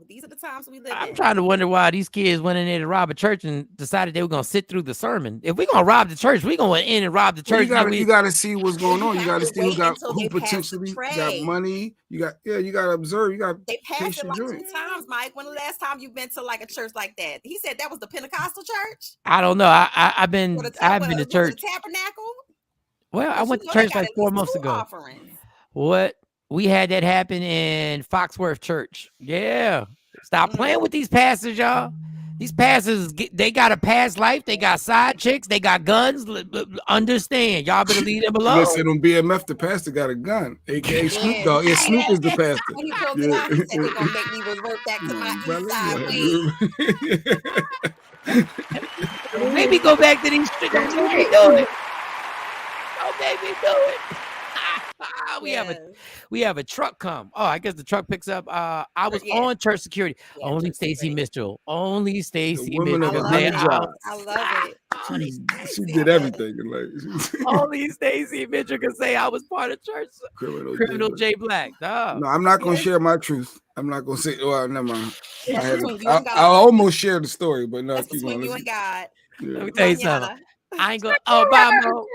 these are the times we live in. I'm trying to wonder why these kids went in there to rob a church and decided they were gonna sit through the sermon. If we're gonna rob the church, we're gonna in and rob the church. You gotta see what's going on. You gotta see who potentially got money. You gotta observe. You got they passed it like 2 times, Mike. When the last time you've been to like a church like that? He said that was the Pentecostal church. I don't know. I've been to church. The tabernacle. Well, I went to church like 4 months ago. Offerings. What? We had that happen in Foxworth Church. Yeah. Stop playing with these pastors, y'all. These pastors, they got a past life. They got side chicks. They got guns. Understand. Y'all better leave them alone. Listen, on BMF, the pastor got a gun, a.k.a. Snoop Dogg. Yeah, Snoop is the pastor. When he pulled it out, he said, they're going to make me revert back to my east side ways. Maybe go back to these streets. Don't make me do it. Don't make me do it. We have a truck come. Oh, I guess the truck picks up. I was on church security. Only Stacey Mitchell. Only Stacey Mitchell. I love it. She did everything in life. Only Stacey Mitchell can say I was part of church. Criminal J Black. No, I'm not gonna share my truth. I'm not gonna say. Well, never mind. I almost shared the story, but no, keep going. You and God. Let me tell you something. I ain't gonna. Oh, bye, Mo.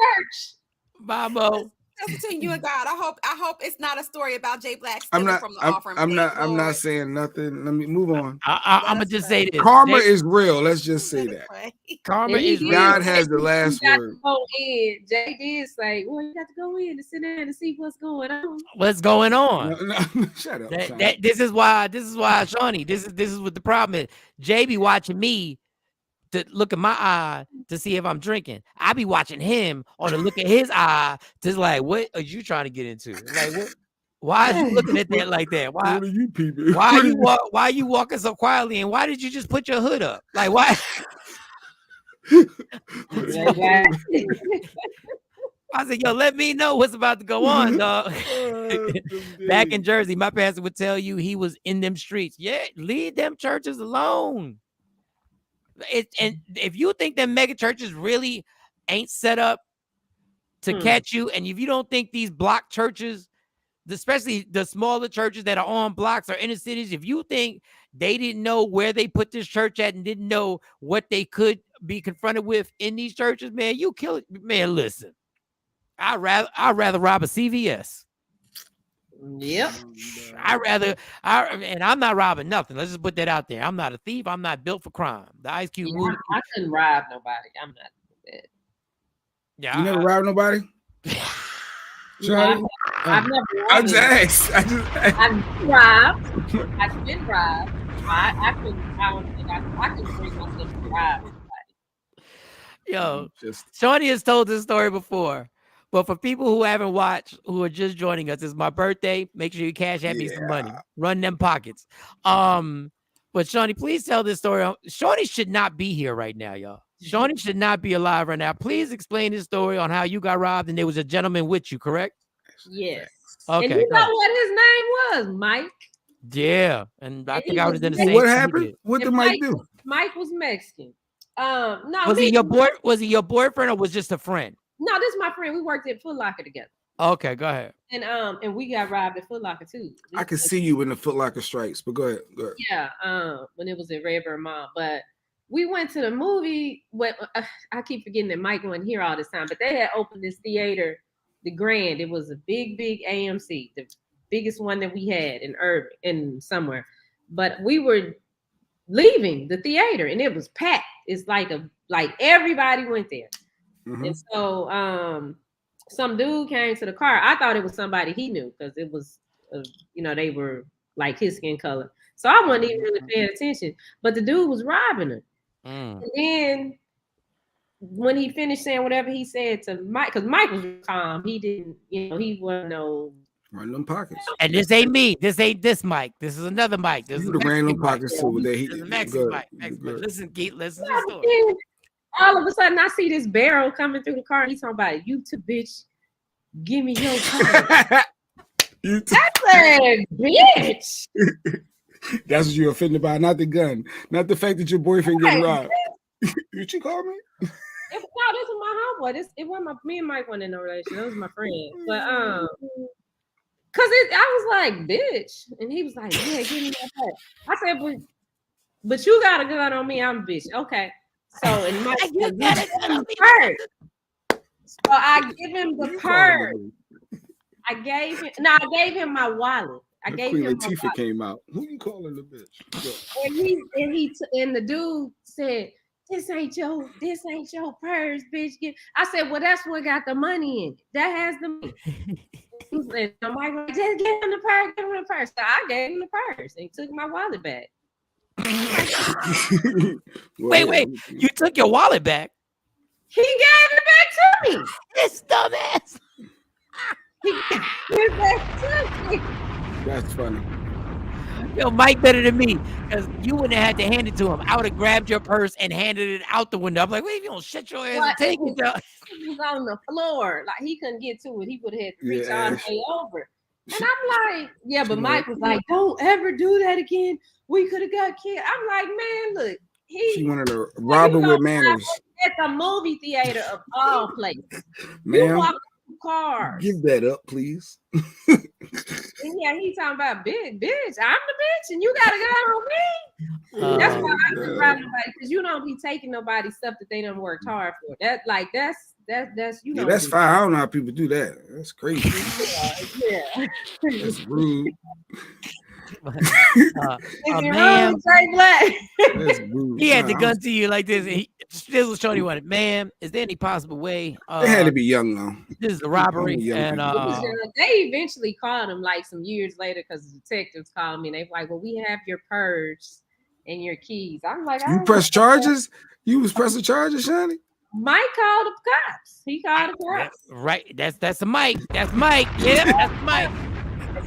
Bye, Mo. That's between you and God. I hope it's not a story about Jay Black stealing from the offering. I'm not saying nothing. Let me move on. I'm gonna just say this. Karma is real. Let's just say that. Karma is real. God has the last word. Jay did say, "Well, you got to go in and sit down and see what's going on." What's going on? No, shut up. This is why, Shawnee. This is what the problem is. Jay be watching me to look at my eye to see if I'm drinking. I be watching him on the look at his eye to like, what are you trying to get into? Like, what? Why are you looking at that like that? Why? What are you peeping? Why are you walking so quietly? And why did you just put your hood up? Like, why? I said, yo, let me know what's about to go on, dog. Back in Jersey, my pastor would tell you he was in them streets. Yeah, leave them churches alone. And if you think that mega churches really ain't set up to catch you, and if you don't think these block churches, especially the smaller churches that are on blocks or inner cities, if you think they didn't know where they put this church at and didn't know what they could be confronted with in these churches, man, you kill it. Man, listen, I'd rather rob a CVS. Yep. And I'm not robbing nothing. Let's just put that out there. I'm not a thief. I'm not built for crime. The Ice Cube movie. I couldn't rob nobody. I'm not that. Yeah, you never robbed nobody? I've never robbed. I've robbed. I've been robbed. I don't think I can bring myself to rob anybody. Yo, Shawnee has told this story before. But for people who haven't watched, who are just joining us, it's my birthday. Make sure you cash at me some money. Run them pockets. But Shawnee, please tell this story. Shawnee should not be here right now, y'all. Shawnee should not be alive right now. Please explain this story on how you got robbed and there was a gentleman with you, correct? Yes. Okay. And you know what his name was, Mike. Yeah. And I think I would have done the same. What happened? What did Mike do? Mike was Mexican. No. Was he your boyfriend or was just a friend? No, this is my friend. We worked at Foot Locker together. Okay, go ahead. And we got robbed at Foot Locker too. I can see you in the Foot Locker stripes, but go ahead. Yeah, when it was at Redbird Mall. But we went to the movie. I keep forgetting that Mike wasn't here all this time, but they had opened this theater, the Grand. It was a big AMC, the biggest one that we had in Urban, in somewhere. But we were leaving the theater and it was packed. It's like everybody went there. Mm-hmm. And so some dude came to the car. I thought it was somebody he knew because it was they were like his skin color. So I wasn't even really paying attention. But the dude was robbing her. And then when he finished saying whatever he said to Mike, because Mike was calm, he didn't, he wasn't no run them pockets. And this ain't me. This ain't this Mike. This is another Mike. This is the random pockets too. This is Mexican Mike. Listen, Keith, listen to the story. All of a sudden, I see this barrel coming through the car. And he's talking about, "You two bitch, give me your car." I said, "Bitch." That's what you're offended by, not the gun, not the fact that your boyfriend getting robbed. What you call me? This was my homeboy. It wasn't me and Mike wasn't in no relation. That was my friend. But cause I was like, "Bitch," and he was like, "Yeah, give me that car." I said, "But you got a gun on me. I'm a bitch." Okay. So and Mike purse. So I give him the purse. I gave him my wallet. I gave Queen him Latifah my came out. Who you calling the bitch? And the dude said, This ain't your purse, bitch. I said, well, that's what got the money in it. That has the money. He said, Mike, just give him the purse. So I gave him the purse and he took my wallet back. Wait, you took your wallet back? He gave it back to me. This dumbass. He gave it back to me. That's funny. Yo, Mike better than me, because you wouldn't have had to hand it to him. I would have grabbed your purse and handed it out the window. I'm like, wait, you don't shut your ass and take it. He was on the floor. Like, he couldn't get to it. He would have had to reach all the way over. And I'm like, yeah, but Mike was like, don't ever do that again. We could have got killed. I'm like, man, look. She wanted a robber with manners. At the movie theater of all places. Ma'am, you walk through cars. Give that up, please. And yeah, he's talking about bitch. I'm the bitch, and you got a gun on me. That's why I don't rob nobody, because you don't be taking nobody's stuff that they done worked hard for. That's you know. Yeah, that's fine. I don't know how people do that. That's crazy. Yeah. That's rude. Ma'am, that's rude. He had the gun to you like this. And this was Shorty wanted. Ma'am, is there any possible way? They had to be young though. This is a robbery, and they eventually called him like some years later because the detectives called me and they were like, "Well, we have your purse and your keys." I'm like, "You press charges? You was pressing charges, Shani?" Mike called the cops. He called the cops. Right. That's a Mike. That's Mike. Yeah, that's Mike.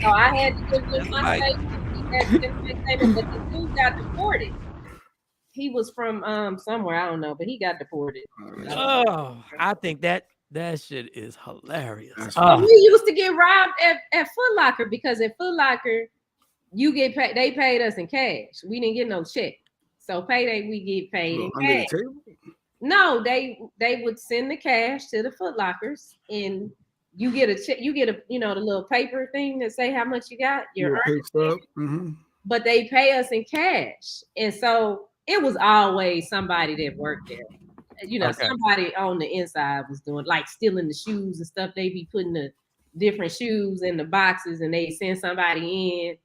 So I had to give him my statement, but the dude got deported. He was from somewhere, I don't know, but he got deported. Oh, I think that shit is hilarious. We used to get robbed at Foot Locker because at Foot Locker, you get paid. They paid us in cash. We didn't get no check. So payday, we get paid in cash. No, they would send the cash to the Foot Lockers and you get a check, you get a the little paper thing that say how much you got, your earnings. Mm-hmm. But they pay us in cash. And so it was always somebody that worked there. Somebody on the inside was doing like stealing the shoes and stuff. They be putting the different shoes in the boxes and they send somebody in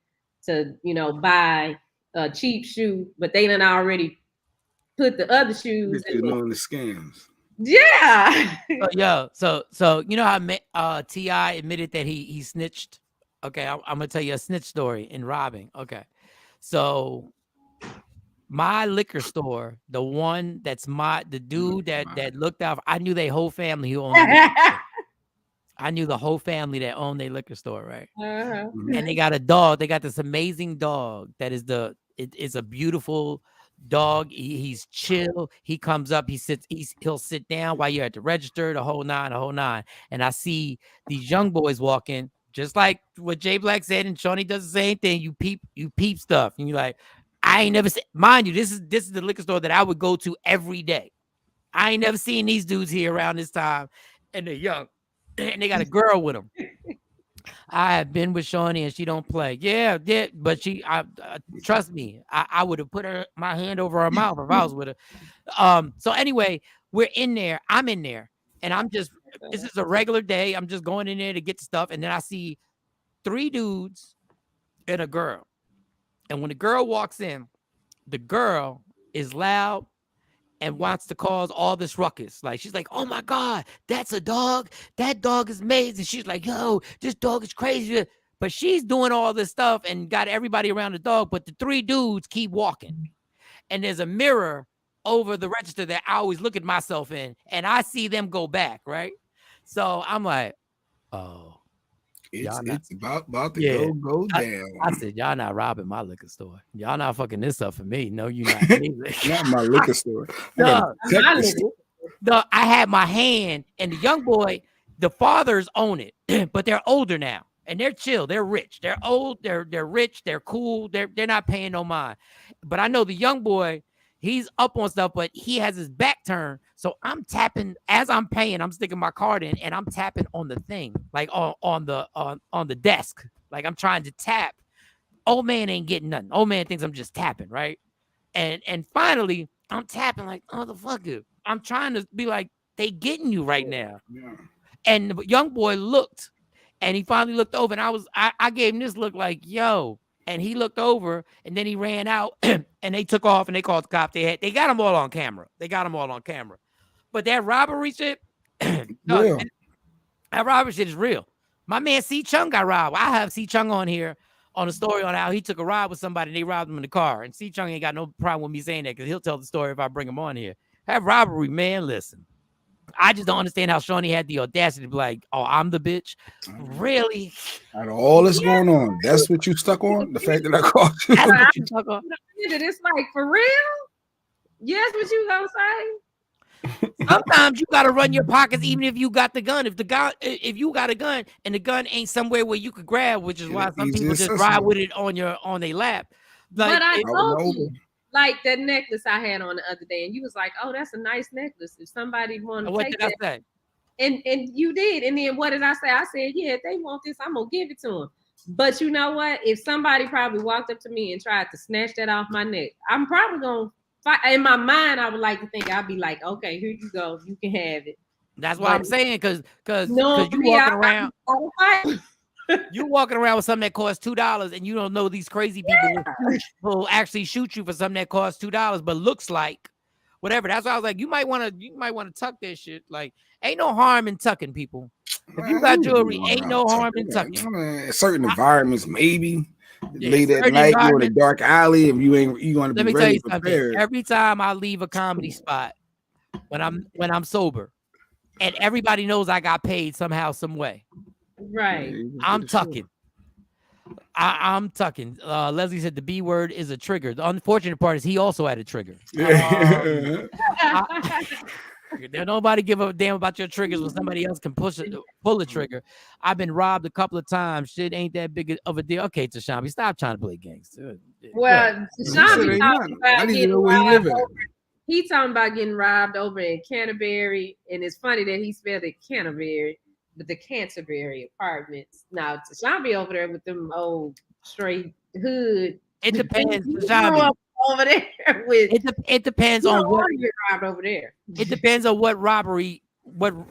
to, buy a cheap shoe, but they done already put the other shoes in the scams. Yeah. So you know how T.I. admitted that he snitched? Okay, I'm gonna tell you a snitch story in robbing. Okay. So my liquor store, the one that's the dude that looked out, I knew their whole family who owned I knew the whole family that owned their liquor store, right? Uh-huh. And they got a dog. They got this amazing dog that is it's a beautiful dog. He's chill. He comes up, he'll sit down while you're at the register, the whole nine. And I see these young boys walking, just like what Jay Black said, and Shawnee does the same thing. You peep stuff, and you're like, I ain't never seen. Mind you, this is the liquor store that I would go to every day. I ain't never seen these dudes here around this time, and they're young. and they got a girl with them. I have been with Shawnee and she don't play. Yeah, but trust me, I would have put my hand over her mouth if I was with her. So anyway, we're in there. I'm in there, and this is a regular day. I'm just going in there to get stuff, and then I see 3 dudes and a girl. And when the girl walks in, the girl is loud and wants to cause all this ruckus. Like, she's like, oh my God, that's a dog. That dog is amazing. She's like, yo, this dog is crazy. But she's doing all this stuff and got everybody around the dog. But the 3 dudes keep walking. And there's a mirror over the register that I always look at myself in. And I see them go back, right? So I'm like, oh. It's about to go down. I said, y'all not robbing my liquor store. Y'all not fucking this up for me. No, you not. Not my liquor store. No, I had my hand, and the young boy, the fathers own it, but they're older now, and they're chill. They're rich. They're old. They're rich. They're cool. They're not paying no mind. But I know the young boy, he's up on stuff, but he has his back turned. So I'm tapping as I'm paying. I'm sticking my card in, and I'm tapping on the thing, like on the desk. Like I'm trying to tap. Old man ain't getting nothing. Old man thinks I'm just tapping, right? And finally, I'm tapping like, motherfucker. I'm trying to be like, they getting you right now. Yeah. And the young boy looked, and he finally looked over, and I gave him this look like, yo. And he looked over, and then he ran out, and they took off, and they called the cops. They got them all on camera. But that robbery shit, that robbery shit is real. My man C. Chung got robbed. I have C. Chung on here on a story on how he took a ride with somebody, and they robbed him in the car. And C. Chung ain't got no problem with me saying that because he'll tell the story if I bring him on here. That robbery, man, listen. I just don't understand how Shawnee had the audacity to be like, oh, I'm the bitch. Really? Out of all this going on, that's what you stuck on? The fact that I called you? That's what you stuck on? It's like, for real? Yes, what you gonna say? Sometimes you gotta run your pockets even if you got the gun. If you got a gun and the gun ain't somewhere where you could grab, which is why some people just ride with it on their lap. Like, but I told you, like that necklace I had on the other day, and you was like, "Oh, that's a nice necklace. If somebody want to take that," I say? And you did. And then what did I say? I said, "Yeah, if they want this, I'm gonna give it to them." But you know what? If somebody probably walked up to me and tried to snatch that off my neck, I'm probably gonna fight. In my mind, I would like to think I'd be like, "Okay, here you go. You can have it." That's what I'm saying, because you walking around. You walking around with something that costs $2, and you don't know these crazy people will actually shoot you for something that costs $2, but looks like whatever. That's why I was like, you might want to tuck that shit. Like, ain't no harm in tucking, people. If you got jewelry, ain't no harm in tucking. Certain environments, maybe late at night, you're in a dark alley, and you want to be ready prepared. Every time I leave a comedy spot, when I'm sober, and everybody knows I got paid somehow, some way. Right. I'm tucking. I'm tucking. Leslie said the B word is a trigger. The unfortunate part is he also had a trigger. Nobody give a damn about your triggers when somebody else can pull a trigger. I've been robbed a couple of times. Shit ain't that big of a deal. Okay, Tashambi, stop trying to play games. Well, Tashambi talking about he talking about getting robbed over in Canterbury, and it's funny that he spelled it Canterbury. But the Canterbury apartments. Now, Tashambi over there with them old straight hood. It depends. Over there with it depends on what you robbed over there. It depends on what robbery,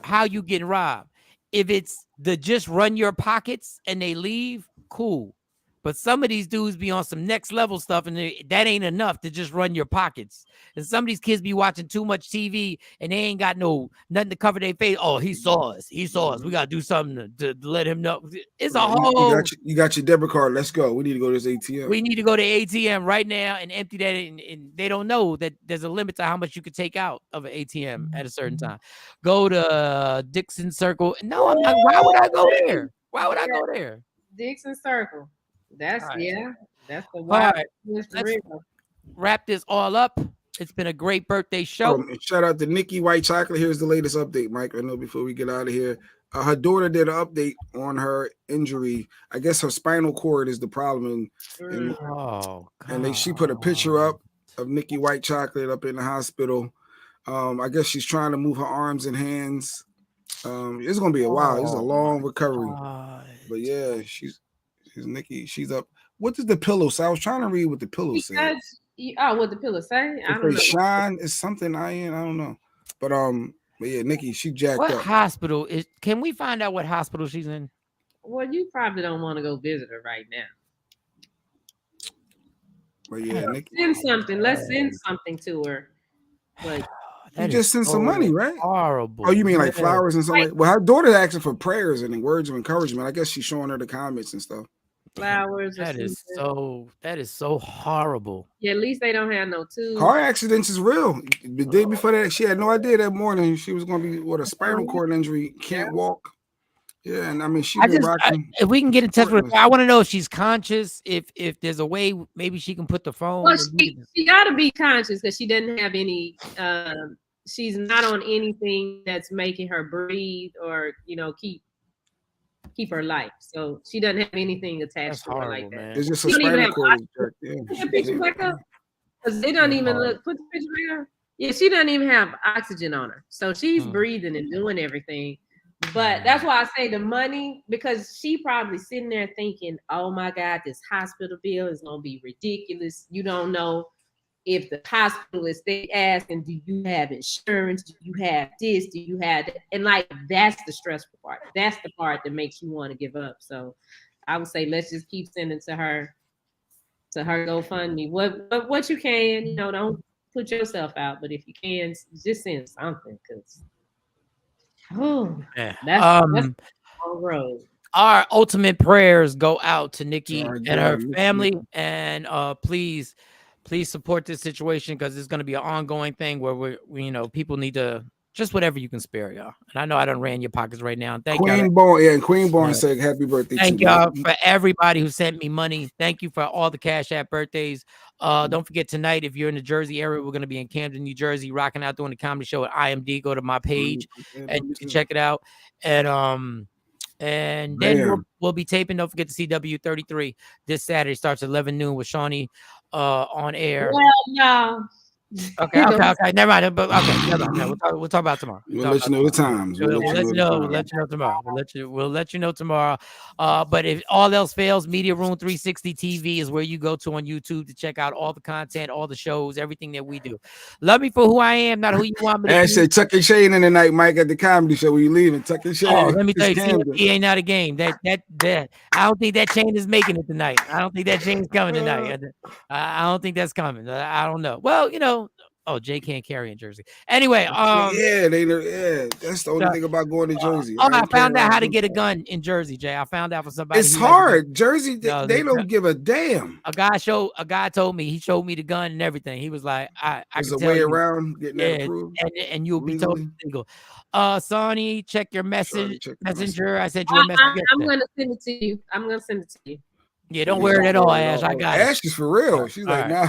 how you get robbed. If it's the just run your pockets and they leave, cool. But some of these dudes be on some next level stuff, and that ain't enough to just run your pockets. And some of these kids be watching too much TV, and they ain't got nothing to cover their face. Oh, he saw us. We gotta do something to let him know. It's a whole. You got your debit card. Let's go. We need to go to this ATM. We need to go to ATM right now and empty that. And they don't know that there's a limit to how much you could take out of an ATM at a certain time. Go to Dixon Circle. No, I'm not. Why would I go there? Why would I go there? Dixon Circle. That's right. That's the wild. Right. Let's wrap this all up. It's been a great birthday show. Shout out to Nikki White Chocolate. Here's the latest update, Mike. I know before we get out of here, her daughter did an update on her injury. I guess her spinal cord is the problem, and she put a picture up of Nikki White Chocolate up in the hospital. I guess she's trying to move her arms and hands. It's gonna be a while. It's a long recovery. But yeah, she's Nikki. She's up. What did the pillow say? I was trying to read what the pillow said. What the pillow say? I don't know. Shawn is something I don't know. But yeah, Nikki, she jacked what up. Hospital is? Can we find out what hospital she's in? Well, you probably don't want to go visit her right now. But yeah, Nikki, send something. Let's send something to her. But you just send some money, right? Horrible. Oh, you mean like flowers and something? Well, her daughter's asking for prayers and words of encouragement. I guess she's showing her the comments and stuff. Flowers. That is so horrible. Yeah, at least they don't have no tubes. Car accidents is real. The day before that, she had no idea that morning she was going to be with a spinal cord injury, can't walk. Yeah, and I mean, if we can get in touch with her, I want to know if she's conscious. If there's a way, maybe she can put the phone. Well, she got to be conscious because she doesn't have any. She's not on anything that's making her breathe or keep her life. So she doesn't have anything attached to her like that. Man. It's just a spinal cord. Picture back up because they don't even look. Put the picture back up. Yeah, she doesn't even have oxygen on her, so she's breathing and doing everything. But that's why I say the money, because she probably sitting there thinking, oh my God, this hospital bill is going to be ridiculous. You don't know if the hospital is asking, do you have insurance? Do you have this? Do you have that? And like, that's the stressful part. That's the part that makes you want to give up. So I would say, let's just keep sending to her GoFundMe. What you can, don't put yourself out, but if you can, just send something because that's a long road. Our ultimate prayers go out to Nikki and her family, and please support this situation because it's going to be an ongoing thing where we people need to just whatever you can spare, y'all. And I know I done ran your pockets right now. Thank Queen Born, and Queen Born said happy birthday. Thank y'all for everybody who sent me money. Thank you for all the Cash App birthdays. Don't forget tonight, if you're in the Jersey area, we're going to be in Camden, New Jersey, rocking out doing the comedy show at IMD. Go to my page and you can check it out. And then we'll be taping. Don't forget to CW 33 this Saturday. Starts at 11 noon with Shawnee on air. Well, no. Okay. Never mind. But okay, never mind. We'll talk about tomorrow. We'll let you know the times. We'll let you know tomorrow. We'll let you know tomorrow. But if all else fails, Media Room 360 TV is where you go to on YouTube to check out all the content, all the shows, everything that we do. Love me for who I am, not who you want me to be. I said Tuck and Shane in the night, Mike, at the comedy show. When you leaving, Tuck and Shane. Oh, let me tell you, he ain't out of game. That I don't think that chain is making it tonight. I don't think that chain's coming tonight. I don't think that's coming. I don't know. Well, oh, Jay can't carry in Jersey. Anyway, that's the only thing about going to Jersey. I found out how to get a gun in Jersey, Jay. I found out for somebody. It's hard. Jersey, they don't give a damn. A guy told me, he showed me the gun and everything. He was like, there's a way around getting that approved. And you'll be totally legal. Sonny, check your messenger. I sent you a message. I'm gonna send it to you. Yeah, don't wear it at all, Ash. I got Ash is for real. She's like, nah.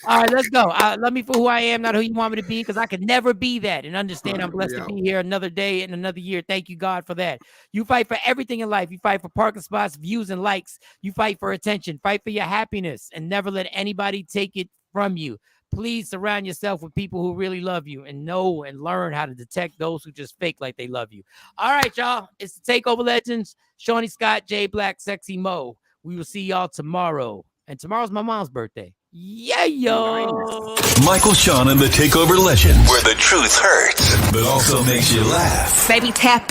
All right, let's go. Love me for who I am, not who you want me to be, because I could never be that. And understand I'm blessed to be here another day and another year. Thank you, God, for that. You fight for everything in life. You fight for parking spots, views, and likes. You fight for attention. Fight for your happiness, and never let anybody take it from you. Please surround yourself with people who really love you and know and learn how to detect those who just fake like they love you. All right, y'all. It's the Takeover Legends. Shawnee Scott, Jay Black, Sexy Mo. We will see y'all tomorrow. And tomorrow's my mom's birthday. Yeah, yo. Michael Shawn and the Takeover Legends, where the truth hurts, but also makes you laugh. Baby, tap